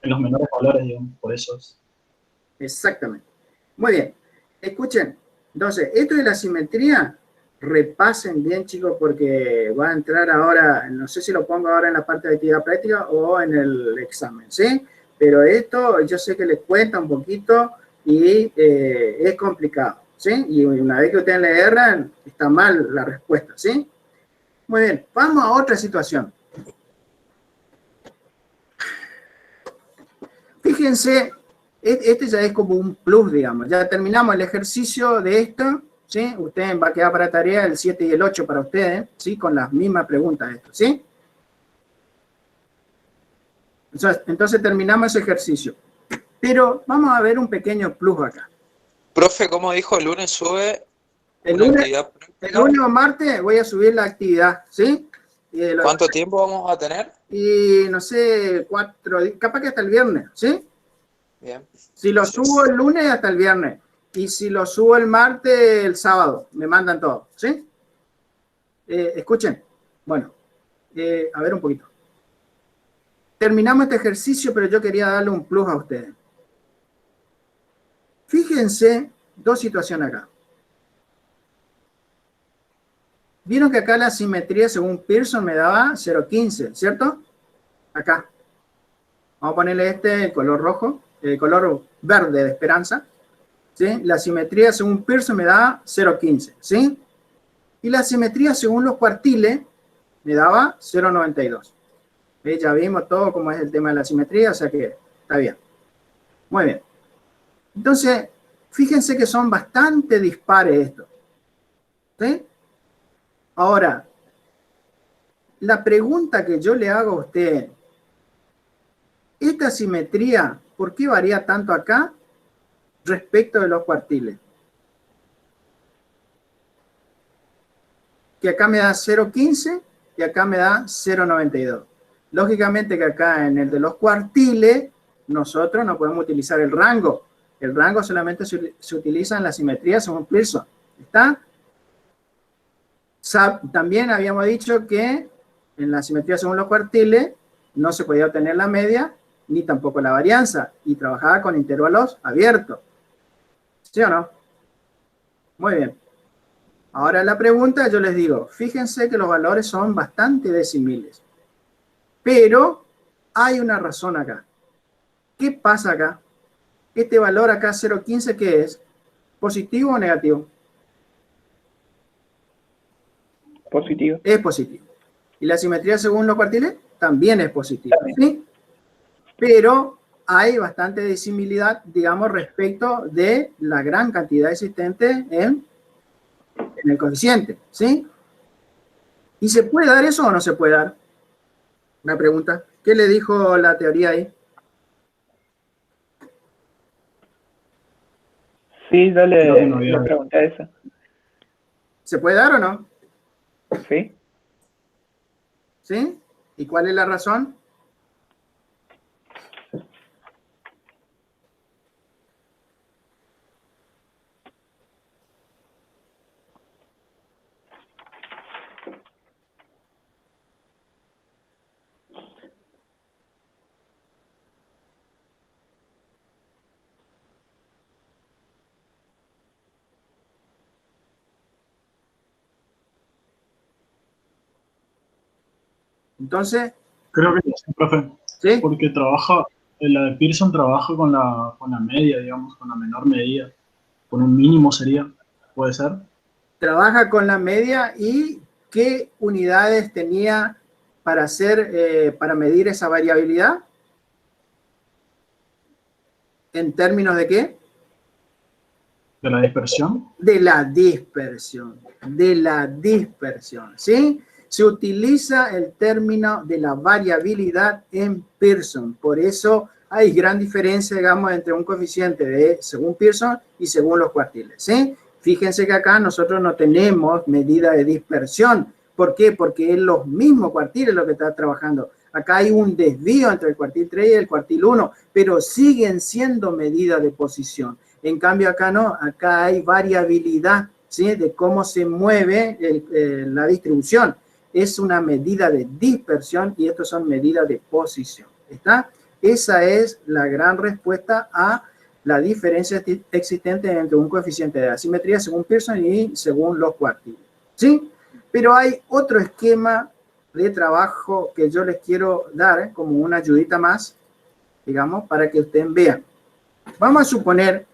Speaker 2: En los menores valores, digamos, por eso es.
Speaker 1: Exactamente. Muy bien. Escuchen. Entonces, esto de la simetría, repasen bien, chicos, porque va a entrar ahora, no sé si lo pongo ahora en la parte de actividad práctica o en el examen, ¿sí? Pero esto yo sé que les cuesta un poquito y es complicado, ¿sí? Y una vez que ustedes le erran, está mal la respuesta, ¿sí? Muy bien, vamos a otra situación. Fíjense, este ya es como un plus, digamos. Ya terminamos el ejercicio de esto, ¿sí? Ustedes va a quedar para tarea el 7 y el 8 para ustedes, ¿sí? Con las mismas preguntas, esto, ¿sí? Entonces terminamos ese ejercicio. Pero vamos a ver un pequeño plus acá.
Speaker 9: Profe, ¿cómo dijo? ¿El lunes sube
Speaker 1: El
Speaker 9: una
Speaker 1: lunes,
Speaker 9: actividad práctica?
Speaker 1: el lunes o martes voy a subir la actividad, ¿sí?
Speaker 9: ¿Cuánto tiempo vamos a tener?
Speaker 1: Y no sé, 4 días, capaz que hasta el viernes, ¿sí?
Speaker 9: Bien.
Speaker 1: Si lo subo el lunes, hasta el viernes. Y si lo subo el martes, el sábado. Me mandan todo, ¿sí? Escuchen. Bueno, a ver un poquito. Terminamos este ejercicio, pero yo quería darle un plus a ustedes. Fíjense, dos situaciones acá. Vieron que acá la simetría, según Pearson, me daba 0,15, ¿cierto? Acá. Vamos a ponerle el color rojo, el color verde de esperanza. ¿Sí? La simetría, según Pearson, me da 0,15, ¿sí? Y la simetría, según los cuartiles, me daba 0,92. Ya vimos todo cómo es el tema de la simetría, o sea que está bien. Muy bien. Entonces, fíjense que son bastante dispares estos. ¿Sí? Ahora, la pregunta que yo le hago a usted, esta simetría, ¿por qué varía tanto acá respecto de los cuartiles? Que acá me da 0,15 y acá me da 0,92. Lógicamente que acá en el de los cuartiles, nosotros no podemos utilizar el rango. El rango solamente se utiliza en la simetría según Pearson. ¿Está? También habíamos dicho que en la simetría según los cuartiles no se podía obtener la media ni tampoco la varianza y trabajaba con intervalos abiertos. ¿Sí o no? Muy bien. Ahora la pregunta, yo les digo, fíjense que los valores son bastante decimiles. Pero hay una razón acá. ¿Qué pasa acá? Este valor acá 0,15, ¿qué es? ¿Positivo o negativo?
Speaker 3: Positivo.
Speaker 1: Es positivo. ¿Y la simetría según los cuartiles? También es positiva, ¿sí? Pero hay bastante disimilidad, digamos, respecto de la gran cantidad existente en el coeficiente, ¿sí? ¿Y se puede dar eso o no se puede dar? Una pregunta. ¿Qué le dijo la teoría ahí?
Speaker 3: Sí, yo le pregunté eso.
Speaker 1: ¿Se puede dar o no?
Speaker 3: Sí.
Speaker 1: ¿Sí? ¿Y cuál es la razón? Entonces,
Speaker 2: Creo que sí, profe.
Speaker 1: ¿sí?
Speaker 2: Porque la de Pearson trabaja con la media, digamos, con la menor medida. Con un mínimo sería, ¿puede ser?
Speaker 1: Trabaja con la media y ¿qué unidades tenía para hacer, para medir esa variabilidad? ¿En términos de qué?
Speaker 2: ¿De la dispersión?
Speaker 1: De la dispersión, ¿sí? Se utiliza el término de la variabilidad en Pearson, por eso hay gran diferencia, digamos, entre un coeficiente de según Pearson y según los cuartiles, ¿sí? Fíjense que acá nosotros no tenemos medida de dispersión. ¿Por qué? Porque es los mismos cuartiles lo que está trabajando. Acá hay un desvío entre el cuartil 3 y el cuartil 1, pero siguen siendo medidas de posición. En cambio acá no, acá hay variabilidad, ¿sí? De cómo se mueve la distribución. Es una medida de dispersión y estos son medidas de posición. ¿Está? Esa es la gran respuesta a la diferencia existente entre un coeficiente de asimetría según Pearson y según los cuartiles. ¿Sí? Pero hay otro esquema de trabajo que yo les quiero dar como una ayudita más, digamos, para que ustedes vean. Vamos a suponer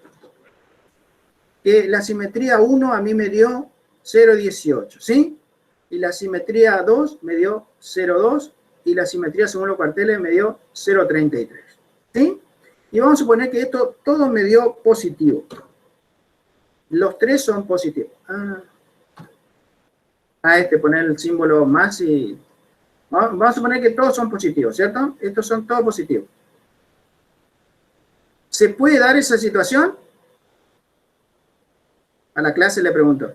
Speaker 1: que la simetría 1 a mí me dio 0,18, ¿sí? Y la simetría 2 me dio 0,2 y la simetría según los cuartiles me dio 0,33, ¿sí? Y vamos a suponer que esto todo me dio positivo. Los tres son positivos. Poner el símbolo más y... Vamos a suponer que todos son positivos, ¿cierto? Estos son todos positivos. ¿Se puede dar esa situación? A la clase le pregunto.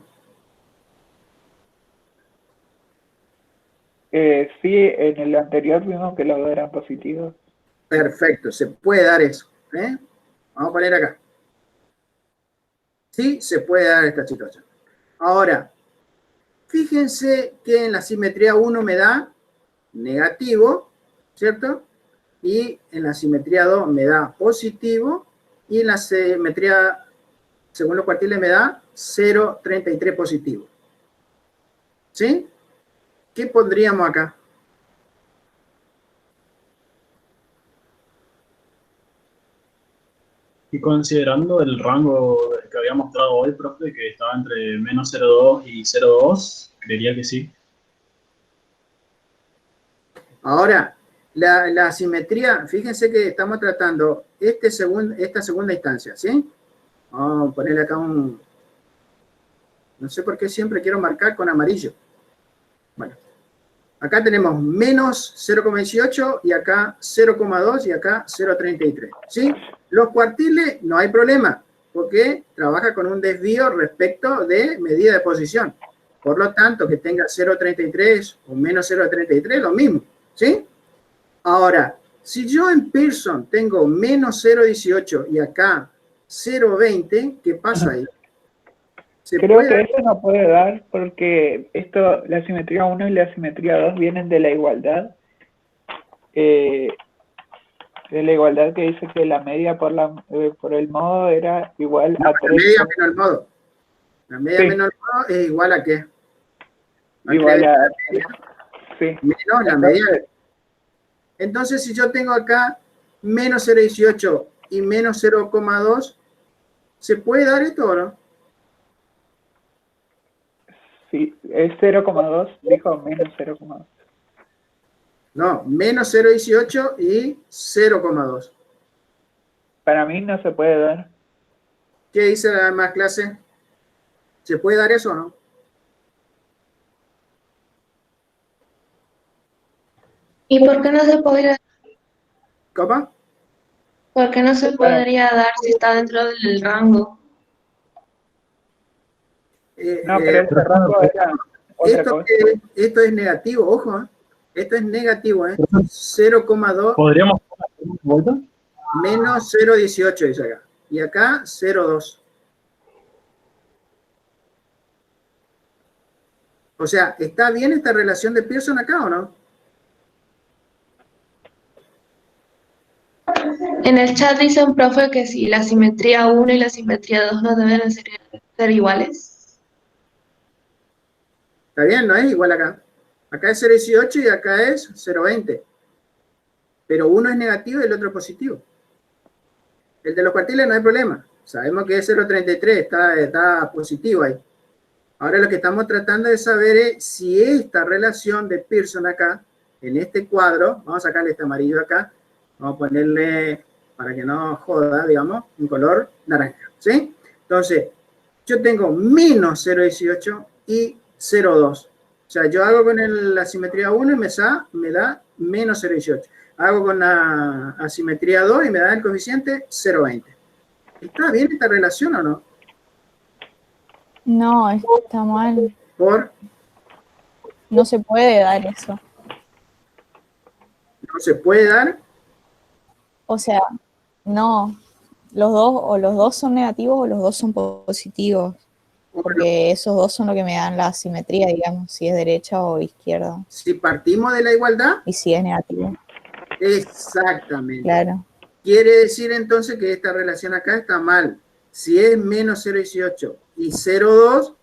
Speaker 3: Sí, en el anterior vimos que los dos eran positivos.
Speaker 1: Perfecto, se puede dar eso. ¿Eh? Vamos a poner acá. Sí, se puede dar esta situación. Ahora, fíjense que en la simetría 1 me da negativo, ¿cierto? Y en la simetría 2 me da positivo. Y en la simetría, según los cuartiles, me da 0,33 positivo. ¿Sí? ¿Qué pondríamos acá?
Speaker 2: Y considerando el rango que había mostrado hoy, profe, que estaba entre menos 0,2 y 0,2, creería que sí.
Speaker 1: Ahora, la simetría, fíjense que estamos tratando esta segunda instancia, ¿sí? Vamos a ponerle acá un... No sé por qué siempre quiero marcar con amarillo. Bueno, acá tenemos menos 0,18 y acá 0,2 y acá 0,33, ¿sí? Los cuartiles no hay problema, porque trabaja con un desvío respecto de medida de posición. Por lo tanto, que tenga 0,33 o menos 0,33, lo mismo, ¿sí? Ahora, si yo en Pearson tengo menos 0,18 y acá 0,20, ¿qué pasa ahí?
Speaker 3: Creo que eso no puede dar porque la simetría 1 y la simetría 2 vienen de la igualdad. De la igualdad que dice que la media por el modo era igual a 3.
Speaker 1: La media menos el modo. La media menos el modo es igual a ¿qué?
Speaker 3: Igual a...
Speaker 1: Sí. Menos la media. Entonces, si yo tengo acá menos 0,18 y menos 0,2. ¿Se puede dar esto o no?
Speaker 3: Sí, es 0,2, dijo menos 0,2.
Speaker 1: No, menos 0,18 y 0,2.
Speaker 3: Para mí no se puede dar.
Speaker 1: ¿Qué dice la demás clase? ¿Se puede dar eso o no?
Speaker 7: ¿Y por qué no se podría,
Speaker 1: ¿Cómo?
Speaker 7: por qué no se podría dar si está dentro del rango?
Speaker 3: No, pero ese rango era otra cosa.
Speaker 1: Esto es negativo, ojo. Esto es negativo, 0,2
Speaker 2: ¿Podríamos hacer una vuelta?
Speaker 1: menos 0,18 dice acá. Y acá 0,2. O sea, ¿está bien esta relación de Pearson acá o no?
Speaker 7: En el chat dice un profe que si la simetría 1 y la simetría 2 no deben ser iguales.
Speaker 1: Está bien, no es igual acá. Acá es 0,18 y acá es 0,20. Pero uno es negativo y el otro es positivo. El de los cuartiles no hay problema. Sabemos que es 0,33, está positivo ahí. Ahora lo que estamos tratando de saber es si esta relación de Pearson acá, en este cuadro, vamos a sacarle este amarillo acá, vamos a ponerle, para que no joda, digamos, un color naranja, ¿sí? Entonces, yo tengo menos 0,18 y 0,2. O sea, yo hago con la simetría 1 y me da menos 0,18. Hago con la asimetría 2 y me da el coeficiente 0,20. ¿Está bien esta relación o no?
Speaker 4: No, está mal.
Speaker 1: ¿Por?
Speaker 4: No se puede dar eso.
Speaker 1: ¿No se puede dar?
Speaker 4: O sea, no. Los dos son negativos o los dos son positivos. Porque esos dos son los que me dan la asimetría, digamos, si es derecha o izquierda.
Speaker 1: Si partimos de la igualdad.
Speaker 4: Y si es negativo.
Speaker 1: Exactamente.
Speaker 4: Claro.
Speaker 1: Quiere decir entonces que esta relación acá está mal. Si es menos 0,18 y 0,2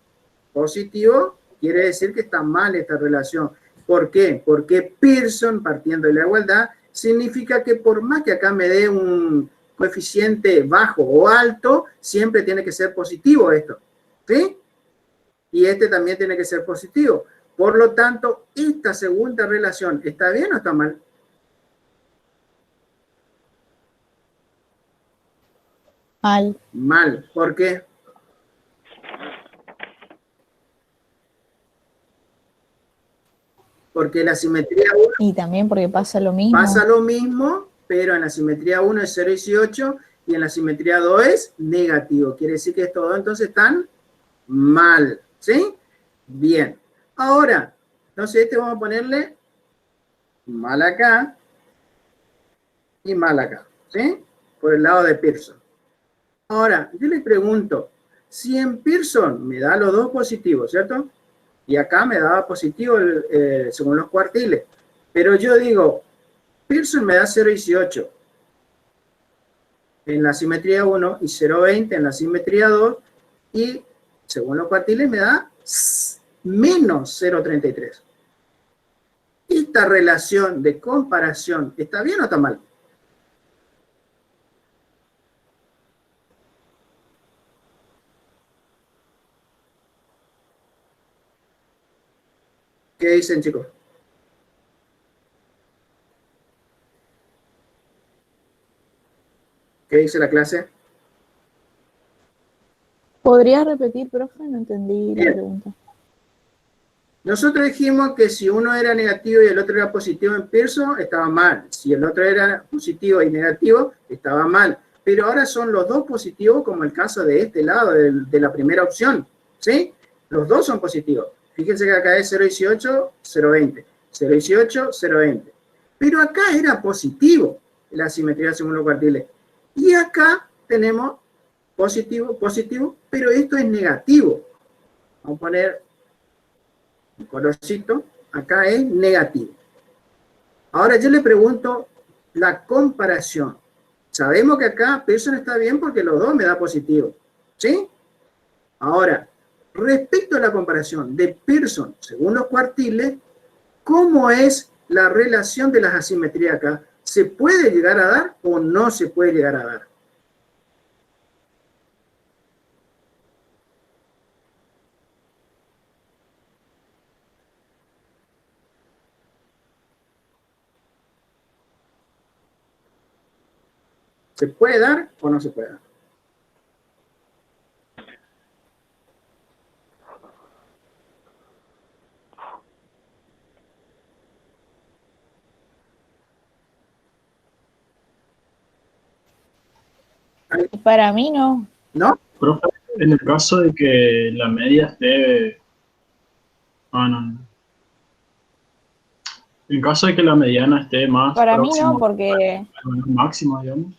Speaker 1: positivo, quiere decir que está mal esta relación. ¿Por qué? Porque Pearson, partiendo de la igualdad, significa que por más que acá me dé un coeficiente bajo o alto, siempre tiene que ser positivo esto. ¿Sí? Y este también tiene que ser positivo. Por lo tanto, esta segunda relación, ¿está bien o está mal?
Speaker 4: Mal.
Speaker 1: Mal. ¿Por qué? Porque la simetría 1...
Speaker 4: Y también porque pasa lo mismo.
Speaker 1: Pasa lo mismo, pero en la simetría 1 es 0,18 y en la simetría 2 es negativo. Quiere decir que estos dos entonces están mal. ¿Sí? Bien. Ahora, entonces este vamos a ponerle mal acá y mal acá. ¿Sí? Por el lado de Pearson. Ahora, yo le pregunto, si en Pearson me da los dos positivos, ¿cierto? Y acá me daba positivo según los cuartiles. Pero yo digo, Pearson me da 0,18 en la simetría 1 y 0,20 en la simetría 2 y según los cuartiles me da menos 0,33. ¿Esta relación de comparación está bien o está mal? ¿Qué dicen, chicos? ¿Qué dice la clase?
Speaker 4: ¿Podría repetir, profe? No entendí la pregunta.
Speaker 1: Nosotros dijimos que si uno era negativo y el otro era positivo en Pearson, estaba mal. Si el otro era positivo y negativo, estaba mal. Pero ahora son los dos positivos, como el caso de este lado, de la primera opción. ¿Sí? Los dos son positivos. Fíjense que acá es 0,18, 0,20. 0,18, 0,20. Pero acá era positivo la simetría según los cuartiles. Y acá tenemos positivo, positivo, pero esto es negativo. Vamos a poner un colorcito. Acá es negativo. Ahora yo le pregunto la comparación. Sabemos que acá Pearson está bien porque los dos me da positivo. ¿Sí? Ahora, respecto a la comparación de Pearson según los cuartiles, ¿cómo es la relación de las asimetrías acá? ¿Se puede llegar a dar o no se puede llegar a dar? ¿Se puede dar o no se puede dar?
Speaker 4: Para mí no.
Speaker 1: ¿No?
Speaker 2: Profe, en el caso de que la media esté... Ah, no. En caso de que la mediana esté más
Speaker 4: Para mí
Speaker 2: próxima
Speaker 4: no, porque
Speaker 2: al máximo, digamos,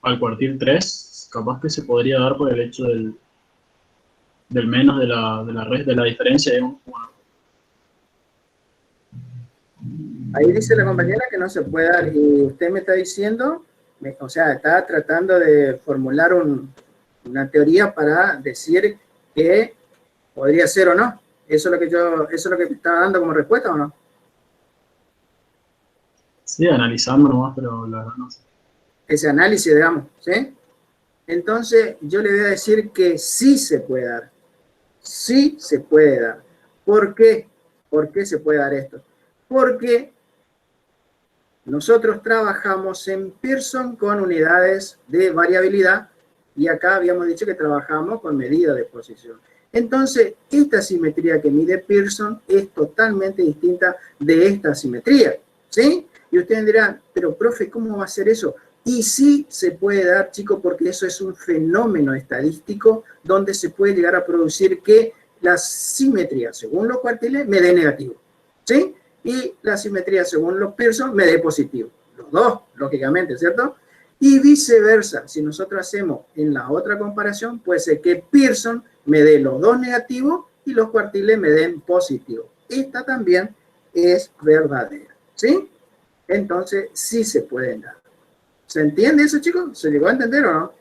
Speaker 2: al cuartil 3, capaz que se podría dar por el hecho del menos de la diferencia, digamos.
Speaker 1: Ahí dice la compañera que no se puede dar y usted me está diciendo, o sea, está tratando de formular una teoría para decir que podría ser o no. ¿Eso es lo que me está dando como respuesta o no?
Speaker 2: Sí, analizando nomás, pero la verdad no sé.
Speaker 1: Ese análisis, digamos, ¿sí? Entonces, yo le voy a decir que sí se puede dar. Sí se puede dar. ¿Por qué? ¿Por qué se puede dar esto? Porque nosotros trabajamos en Pearson con unidades de variabilidad y acá habíamos dicho que trabajamos con medida de posición. Entonces, esta simetría que mide Pearson es totalmente distinta de esta simetría, ¿sí? Y ustedes dirán, pero profe, ¿cómo va a ser eso? Y sí se puede dar, chicos, porque eso es un fenómeno estadístico donde se puede llegar a producir que la simetría, según los cuartiles, me dé negativo, ¿sí? Y la simetría, según los Pearson, me dé positivo. Los dos, lógicamente, ¿cierto? Y viceversa, si nosotros hacemos en la otra comparación, puede ser que Pearson me dé los dos negativos y los cuartiles me den positivo. Esta también es verdadera, ¿sí? Entonces, sí se pueden dar. ¿Se entiende eso, chicos? ¿Se llegó a entender o no?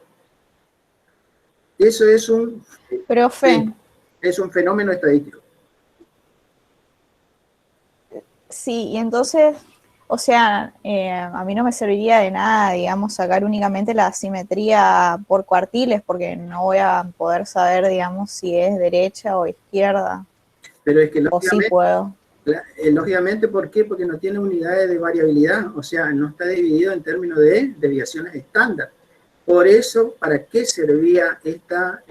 Speaker 1: Eso es
Speaker 4: profe,
Speaker 1: es un fenómeno estadístico.
Speaker 4: sí, y entonces, o sea, a mí no me serviría de nada, digamos, sacar únicamente la simetría por cuartiles, porque no voy a poder saber, digamos, si es derecha o izquierda.
Speaker 1: Pero es que
Speaker 4: o sí puedo.
Speaker 1: Lógicamente, ¿por qué? Porque no tiene unidades de variabilidad, o sea, no está dividido en términos de desviaciones estándar. Por eso, ¿para qué servía esta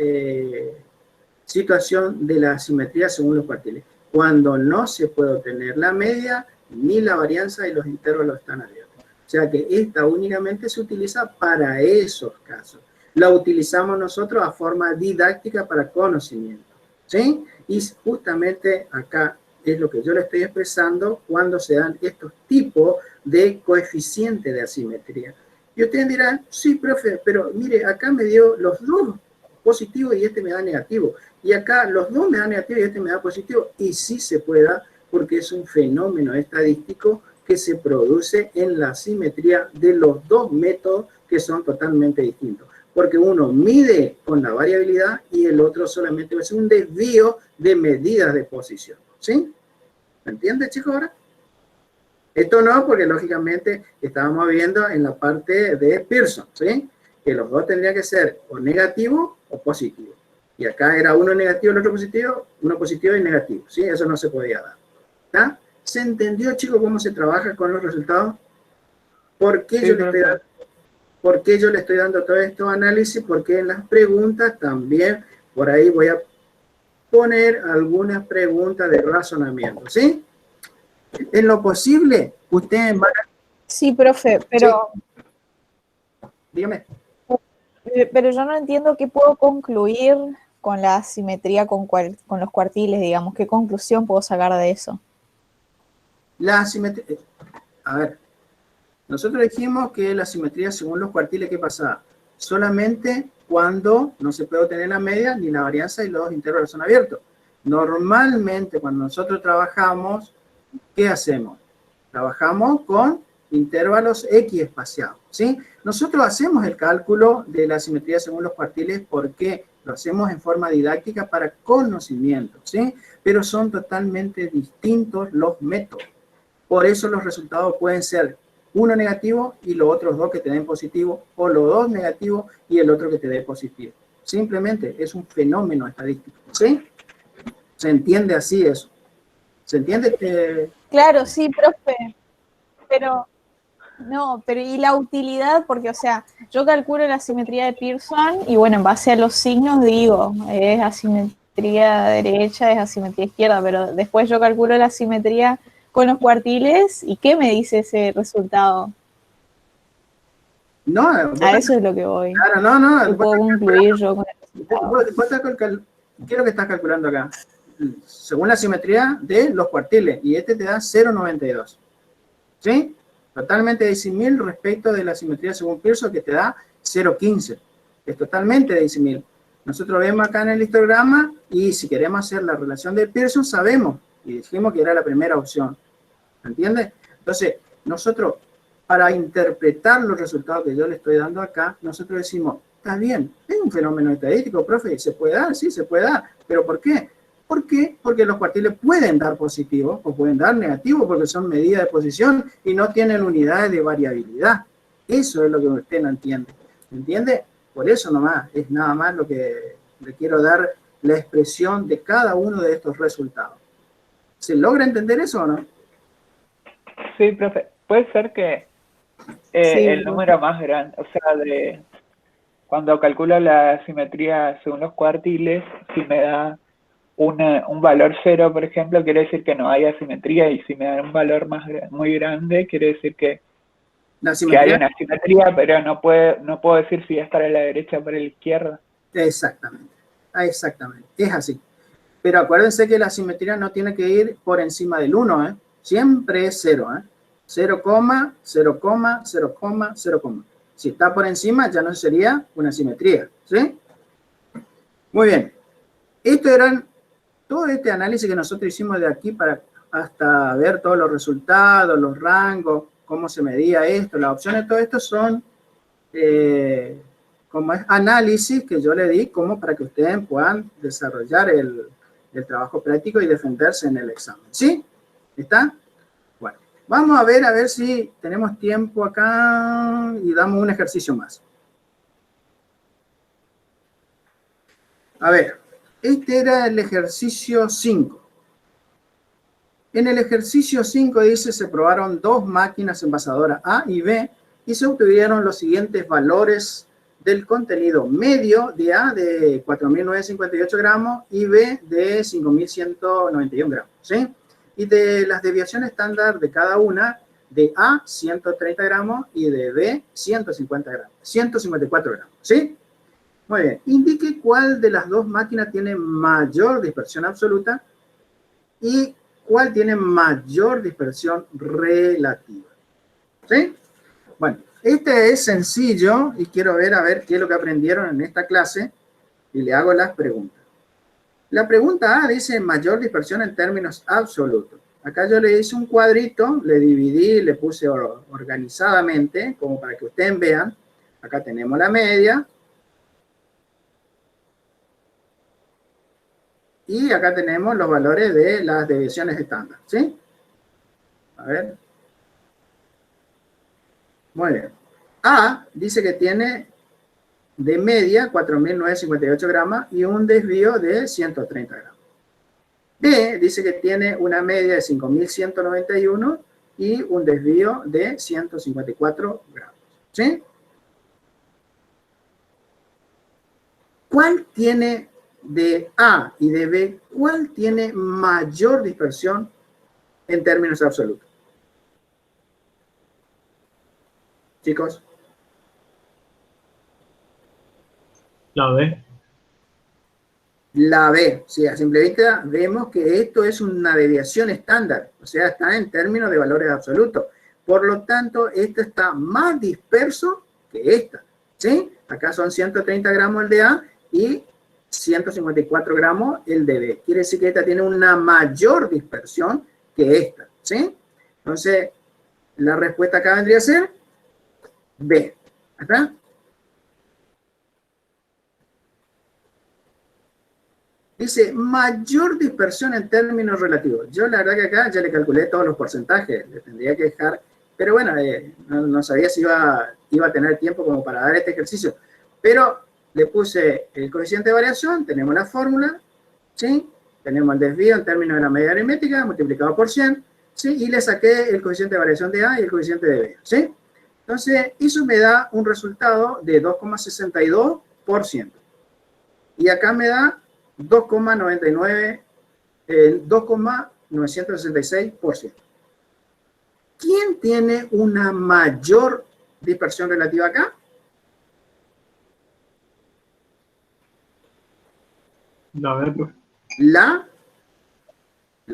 Speaker 1: situación de la simetría según los cuartiles? Cuando no se puede obtener la media ni la varianza y los intervalos están abiertos. O sea que esta únicamente se utiliza para esos casos. La utilizamos nosotros a forma didáctica para conocimiento, ¿sí? Y justamente acá es lo que yo le estoy expresando cuando se dan estos tipos de coeficientes de asimetría. Y ustedes dirán, sí, profe, pero mire, acá me dio los dos positivos y este me da negativo. Y acá los dos me dan negativo y este me da positivo. Y sí se puede dar porque es un fenómeno estadístico que se produce en la simetría de los dos métodos que son totalmente distintos. Porque uno mide con la variabilidad y el otro solamente va a ser un desvío de medidas de posición. ¿Sí? ¿Me entiendes, chicos, ahora? Esto no, porque lógicamente estábamos viendo en la parte de Pearson, ¿sí? Que los dos tendrían que ser o negativo o positivo. Y acá era uno negativo, el otro positivo, uno positivo y negativo, ¿sí? Eso no se podía dar. ¿Está? ¿Se entendió, chicos, cómo se trabaja con los resultados? ¿Por qué, sí, ¿por qué yo le estoy dando todo esto análisis? Porque en las preguntas también, por ahí voy a poner algunas preguntas de razonamiento, ¿sí? En lo posible, ustedes van a...
Speaker 4: Sí, profe, pero...
Speaker 1: Sí. Dígame.
Speaker 4: Pero yo no entiendo qué puedo concluir con la simetría con los cuartiles, digamos. ¿Qué conclusión puedo sacar de eso?
Speaker 1: La simetría... A ver, nosotros dijimos que la simetría según los cuartiles, ¿qué pasaba? Solamente cuando no se puede obtener la media ni la varianza y los dos intervalos son abiertos. Normalmente, cuando nosotros trabajamos, ¿qué hacemos? Trabajamos con intervalos X espaciados, ¿sí? Nosotros hacemos el cálculo de la simetría según los cuartiles porque lo hacemos en forma didáctica para conocimiento, ¿sí? Pero son totalmente distintos los métodos. Por eso los resultados pueden ser uno negativo y los otros dos que te den positivo, o los dos negativos y el otro que te dé positivo. Simplemente es un fenómeno estadístico, ¿sí? ¿Se entiende así eso? ¿Se entiende?
Speaker 4: Claro, sí, profe, pero No, pero ¿y la utilidad? Porque, o sea, yo calculo la simetría de Pearson y bueno, en base a los signos digo, es asimetría derecha, es asimetría izquierda, pero después yo calculo la simetría con los cuartiles y ¿qué me dice ese resultado?
Speaker 1: No,
Speaker 4: a eso es lo que voy.
Speaker 1: Claro, no.
Speaker 4: ¿Qué puedo concluir yo con el resultado?
Speaker 1: ¿Qué es lo que estás calculando acá? Según la simetría de los cuartiles, y este te da 0,92. ¿Sí? Totalmente disímil respecto de la simetría según Pearson, que te da 0,15. Es totalmente disímil. Nosotros vemos acá en el histograma, y si queremos hacer la relación de Pearson, sabemos, y dijimos que era la primera opción. ¿Entiendes? Entonces, nosotros, para interpretar los resultados que yo le estoy dando acá, nosotros decimos, está bien, es un fenómeno estadístico, profe, ¿se puede dar? Sí, se puede dar. ¿Pero por qué? ¿Por qué? Porque los cuartiles pueden dar positivo o pueden dar negativo porque son medidas de posición y no tienen unidades de variabilidad. Eso es lo que usted no entiende. ¿Entiende? Por eso nomás, es nada más lo que le quiero dar la expresión de cada uno de estos resultados. ¿Se logra entender eso o no?
Speaker 3: Sí, profe. Puede ser que el número más grande, o sea, de cuando calculo la simetría según los cuartiles, si me da un valor 0, por ejemplo, quiere decir que no hay asimetría, y si me da un valor muy grande, quiere decir que hay una asimetría, pero no puedo decir si es para la derecha o para la izquierda.
Speaker 1: Exactamente, es así. Pero acuérdense que la simetría no tiene que ir por encima del 1, ¿eh? Siempre es 0, ¿eh? 0, 0, 0, 0. Si está por encima, ya no sería una simetría, ¿sí? Muy bien. Esto eran todo este análisis que nosotros hicimos de aquí para hasta ver todos los resultados, los rangos, cómo se medía esto, las opciones, todo esto son como es análisis que yo le di como para que ustedes puedan desarrollar el trabajo práctico y defenderse en el examen. ¿Sí? ¿Está? Bueno, vamos a ver si tenemos tiempo acá y damos un ejercicio más. A ver, este era el ejercicio 5. En el ejercicio 5 dice, se probaron dos máquinas envasadoras A y B y se obtuvieron los siguientes valores del contenido medio de A de 4.958 gramos y B de 5.191 gramos, ¿sí? Y de las desviaciones estándar de cada una, de A 130 gramos y de B 154 gramos, ¿sí? Muy bien, indique cuál de las dos máquinas tiene mayor dispersión absoluta y cuál tiene mayor dispersión relativa. ¿Sí? Bueno, este es sencillo y quiero ver a ver qué es lo que aprendieron en esta clase y le hago las preguntas. La pregunta A dice mayor dispersión en términos absolutos. Acá yo le hice un cuadrito, le dividí, le puse organizadamente, como para que ustedes vean. Acá tenemos la media. Y acá tenemos los valores de las desviaciones estándar, ¿sí? A ver. Muy bien. A dice que tiene de media 4.958 gramos y un desvío de 130 gramos. B dice que tiene una media de 5.191 y un desvío de 154 gramos, ¿sí? ¿Cuál tiene de A y de B, cuál tiene mayor dispersión en términos absolutos? Chicos.
Speaker 2: La B.
Speaker 1: La B, sí, a simple vista vemos que esto es una desviación estándar, o sea, está en términos de valores absolutos. Por lo tanto, esta está más disperso que esta, ¿sí? Acá son 130 gramos el de A y 154 gramos el de B. Quiere decir que esta tiene una mayor dispersión que esta, ¿sí? Entonces, la respuesta acá vendría a ser B. ¿Acá? Dice, mayor dispersión en términos relativos. Yo la verdad que acá ya le calculé todos los porcentajes, le tendría que dejar, pero bueno, no sabía si iba a tener tiempo como para dar este ejercicio. Pero le puse el coeficiente de variación, tenemos la fórmula, ¿sí? Tenemos el desvío en términos de la media aritmética multiplicado por 100, ¿sí? Y le saqué el coeficiente de variación de A y el coeficiente de B, ¿sí? Entonces, eso me da un resultado de 2,62%. Y acá me da 2,966%. ¿Quién tiene una mayor dispersión relativa acá?
Speaker 2: La B, profe.
Speaker 1: La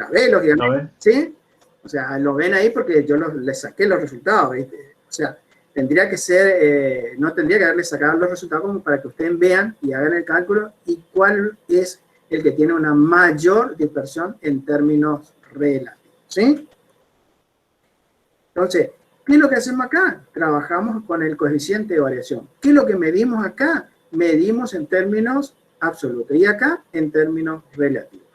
Speaker 1: B, lógicamente.
Speaker 2: La B.
Speaker 1: ¿Sí? O sea, lo ven ahí porque yo les saqué los resultados, ¿viste? O sea, tendría que ser, no tendría que haberles sacado los resultados como para que ustedes vean y hagan el cálculo y cuál es el que tiene una mayor dispersión en términos relativos, ¿sí? Entonces, ¿qué es lo que hacemos acá? Trabajamos con el coeficiente de variación. ¿Qué es lo que medimos acá? Medimos en términos absolutos y acá en términos relativos.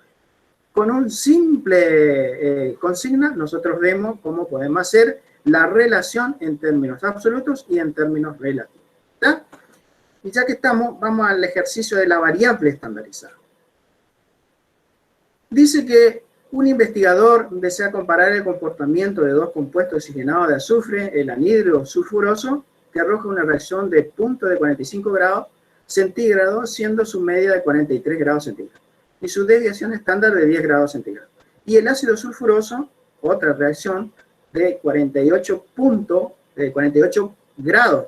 Speaker 1: Con un simple consigna, nosotros vemos cómo podemos hacer la relación en términos absolutos y en términos relativos. ¿Está? Y ya que estamos, vamos al ejercicio de la variable estandarizada. Dice que un investigador desea comparar el comportamiento de dos compuestos oxigenados de azufre, el anhidro sulfuroso, que arroja una reacción de punto de 45 grados centígrados, siendo su media de 43 grados centígrados, y su desviación estándar de 10 grados centígrados. Y el ácido sulfuroso, otra reacción de 48 grados,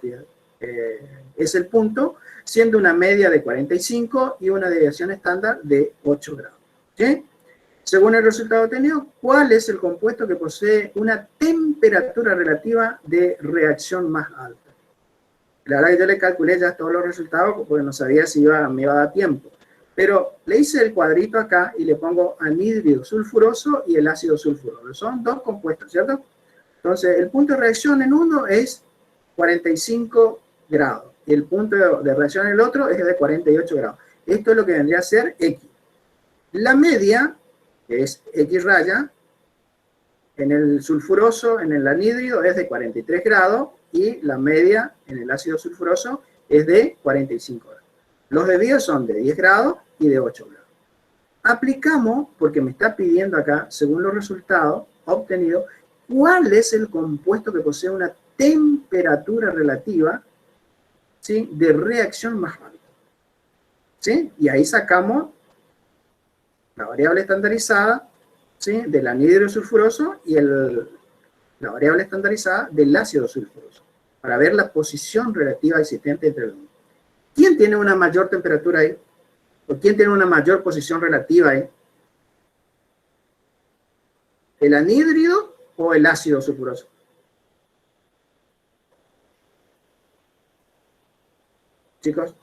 Speaker 1: es el punto, siendo una media de 45 y una desviación estándar de 8 grados. ¿Sí? Según el resultado obtenido, ¿cuál es el compuesto que posee una temperatura relativa de reacción más alta? La verdad que yo le calculé ya todos los resultados porque no sabía si me iba a dar tiempo. Pero le hice el cuadrito acá y le pongo anhídrido sulfuroso y el ácido sulfuroso. Son dos compuestos, ¿cierto? Entonces, el punto de reacción en uno es 45 grados. Y el punto de reacción en el otro es de 48 grados. Esto es lo que vendría a ser X. La media, que es X raya, en el sulfuroso, en el anhídrido, es de 43 grados. Y la media en el ácido sulfuroso es de 45 grados. Los desvíos son de 10 grados y de 8 grados. Aplicamos, porque me está pidiendo acá, según los resultados obtenidos, cuál es el compuesto que posee una temperatura relativa, ¿sí?, de reacción más alta. ¿Sí? Y ahí sacamos la variable estandarizada, ¿sí?, del anhídrido sulfuroso y la variable estandarizada del ácido sulfuroso, para ver la posición relativa existente entre los dos. ¿Quién tiene una mayor temperatura ahí? ¿O quién tiene una mayor posición relativa ahí? ¿El anhídrido o el ácido sulfuroso? Chicos.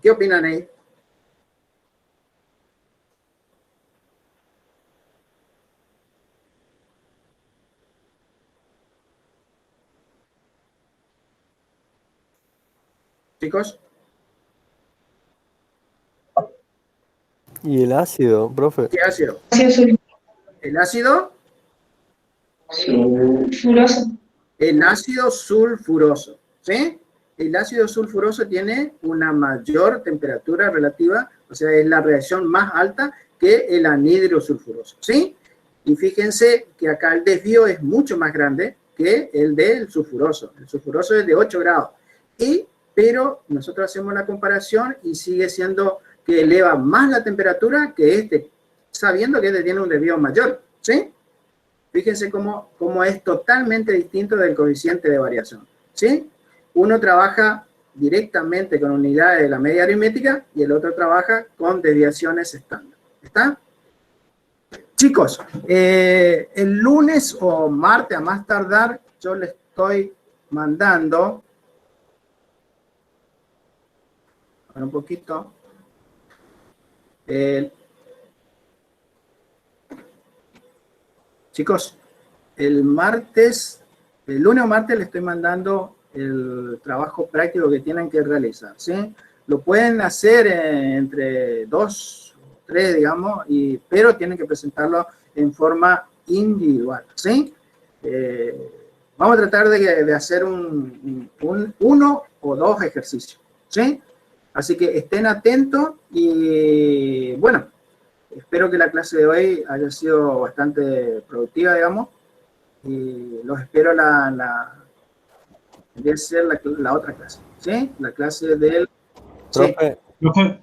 Speaker 1: ¿Qué opinan ahí? Chicos.
Speaker 10: ¿Y el ácido, profe?
Speaker 1: ¿Qué ácido? ¿El ácido?
Speaker 7: Sulfuroso.
Speaker 1: El ácido sulfuroso, ¿sí? El ácido sulfuroso tiene una mayor temperatura relativa, o sea, es la reacción más alta que el anhídrido sulfuroso, ¿sí? Y fíjense que acá el desvío es mucho más grande que el del sulfuroso. El sulfuroso es de 8 grados. Pero nosotros hacemos la comparación y sigue siendo que eleva más la temperatura que este, sabiendo que este tiene un desvío mayor, ¿sí? Fíjense cómo es totalmente distinto del coeficiente de variación, ¿sí? Uno trabaja directamente con unidades de la media aritmética y el otro trabaja con desviaciones estándar. ¿Está? Chicos, el lunes o martes a más tardar yo les estoy mandando un poquito chicos, el lunes o martes les estoy mandando el trabajo práctico que tienen que realizar, ¿sí? Lo pueden hacer entre 2 o 3, digamos, pero tienen que presentarlo en forma individual, ¿sí? Vamos a tratar de hacer uno o dos ejercicios, ¿sí? Así que estén atentos y bueno, espero que la clase de hoy haya sido bastante productiva, digamos, y los espero debe ser la otra clase, ¿sí? La clase del...
Speaker 10: Profe,
Speaker 2: Profe,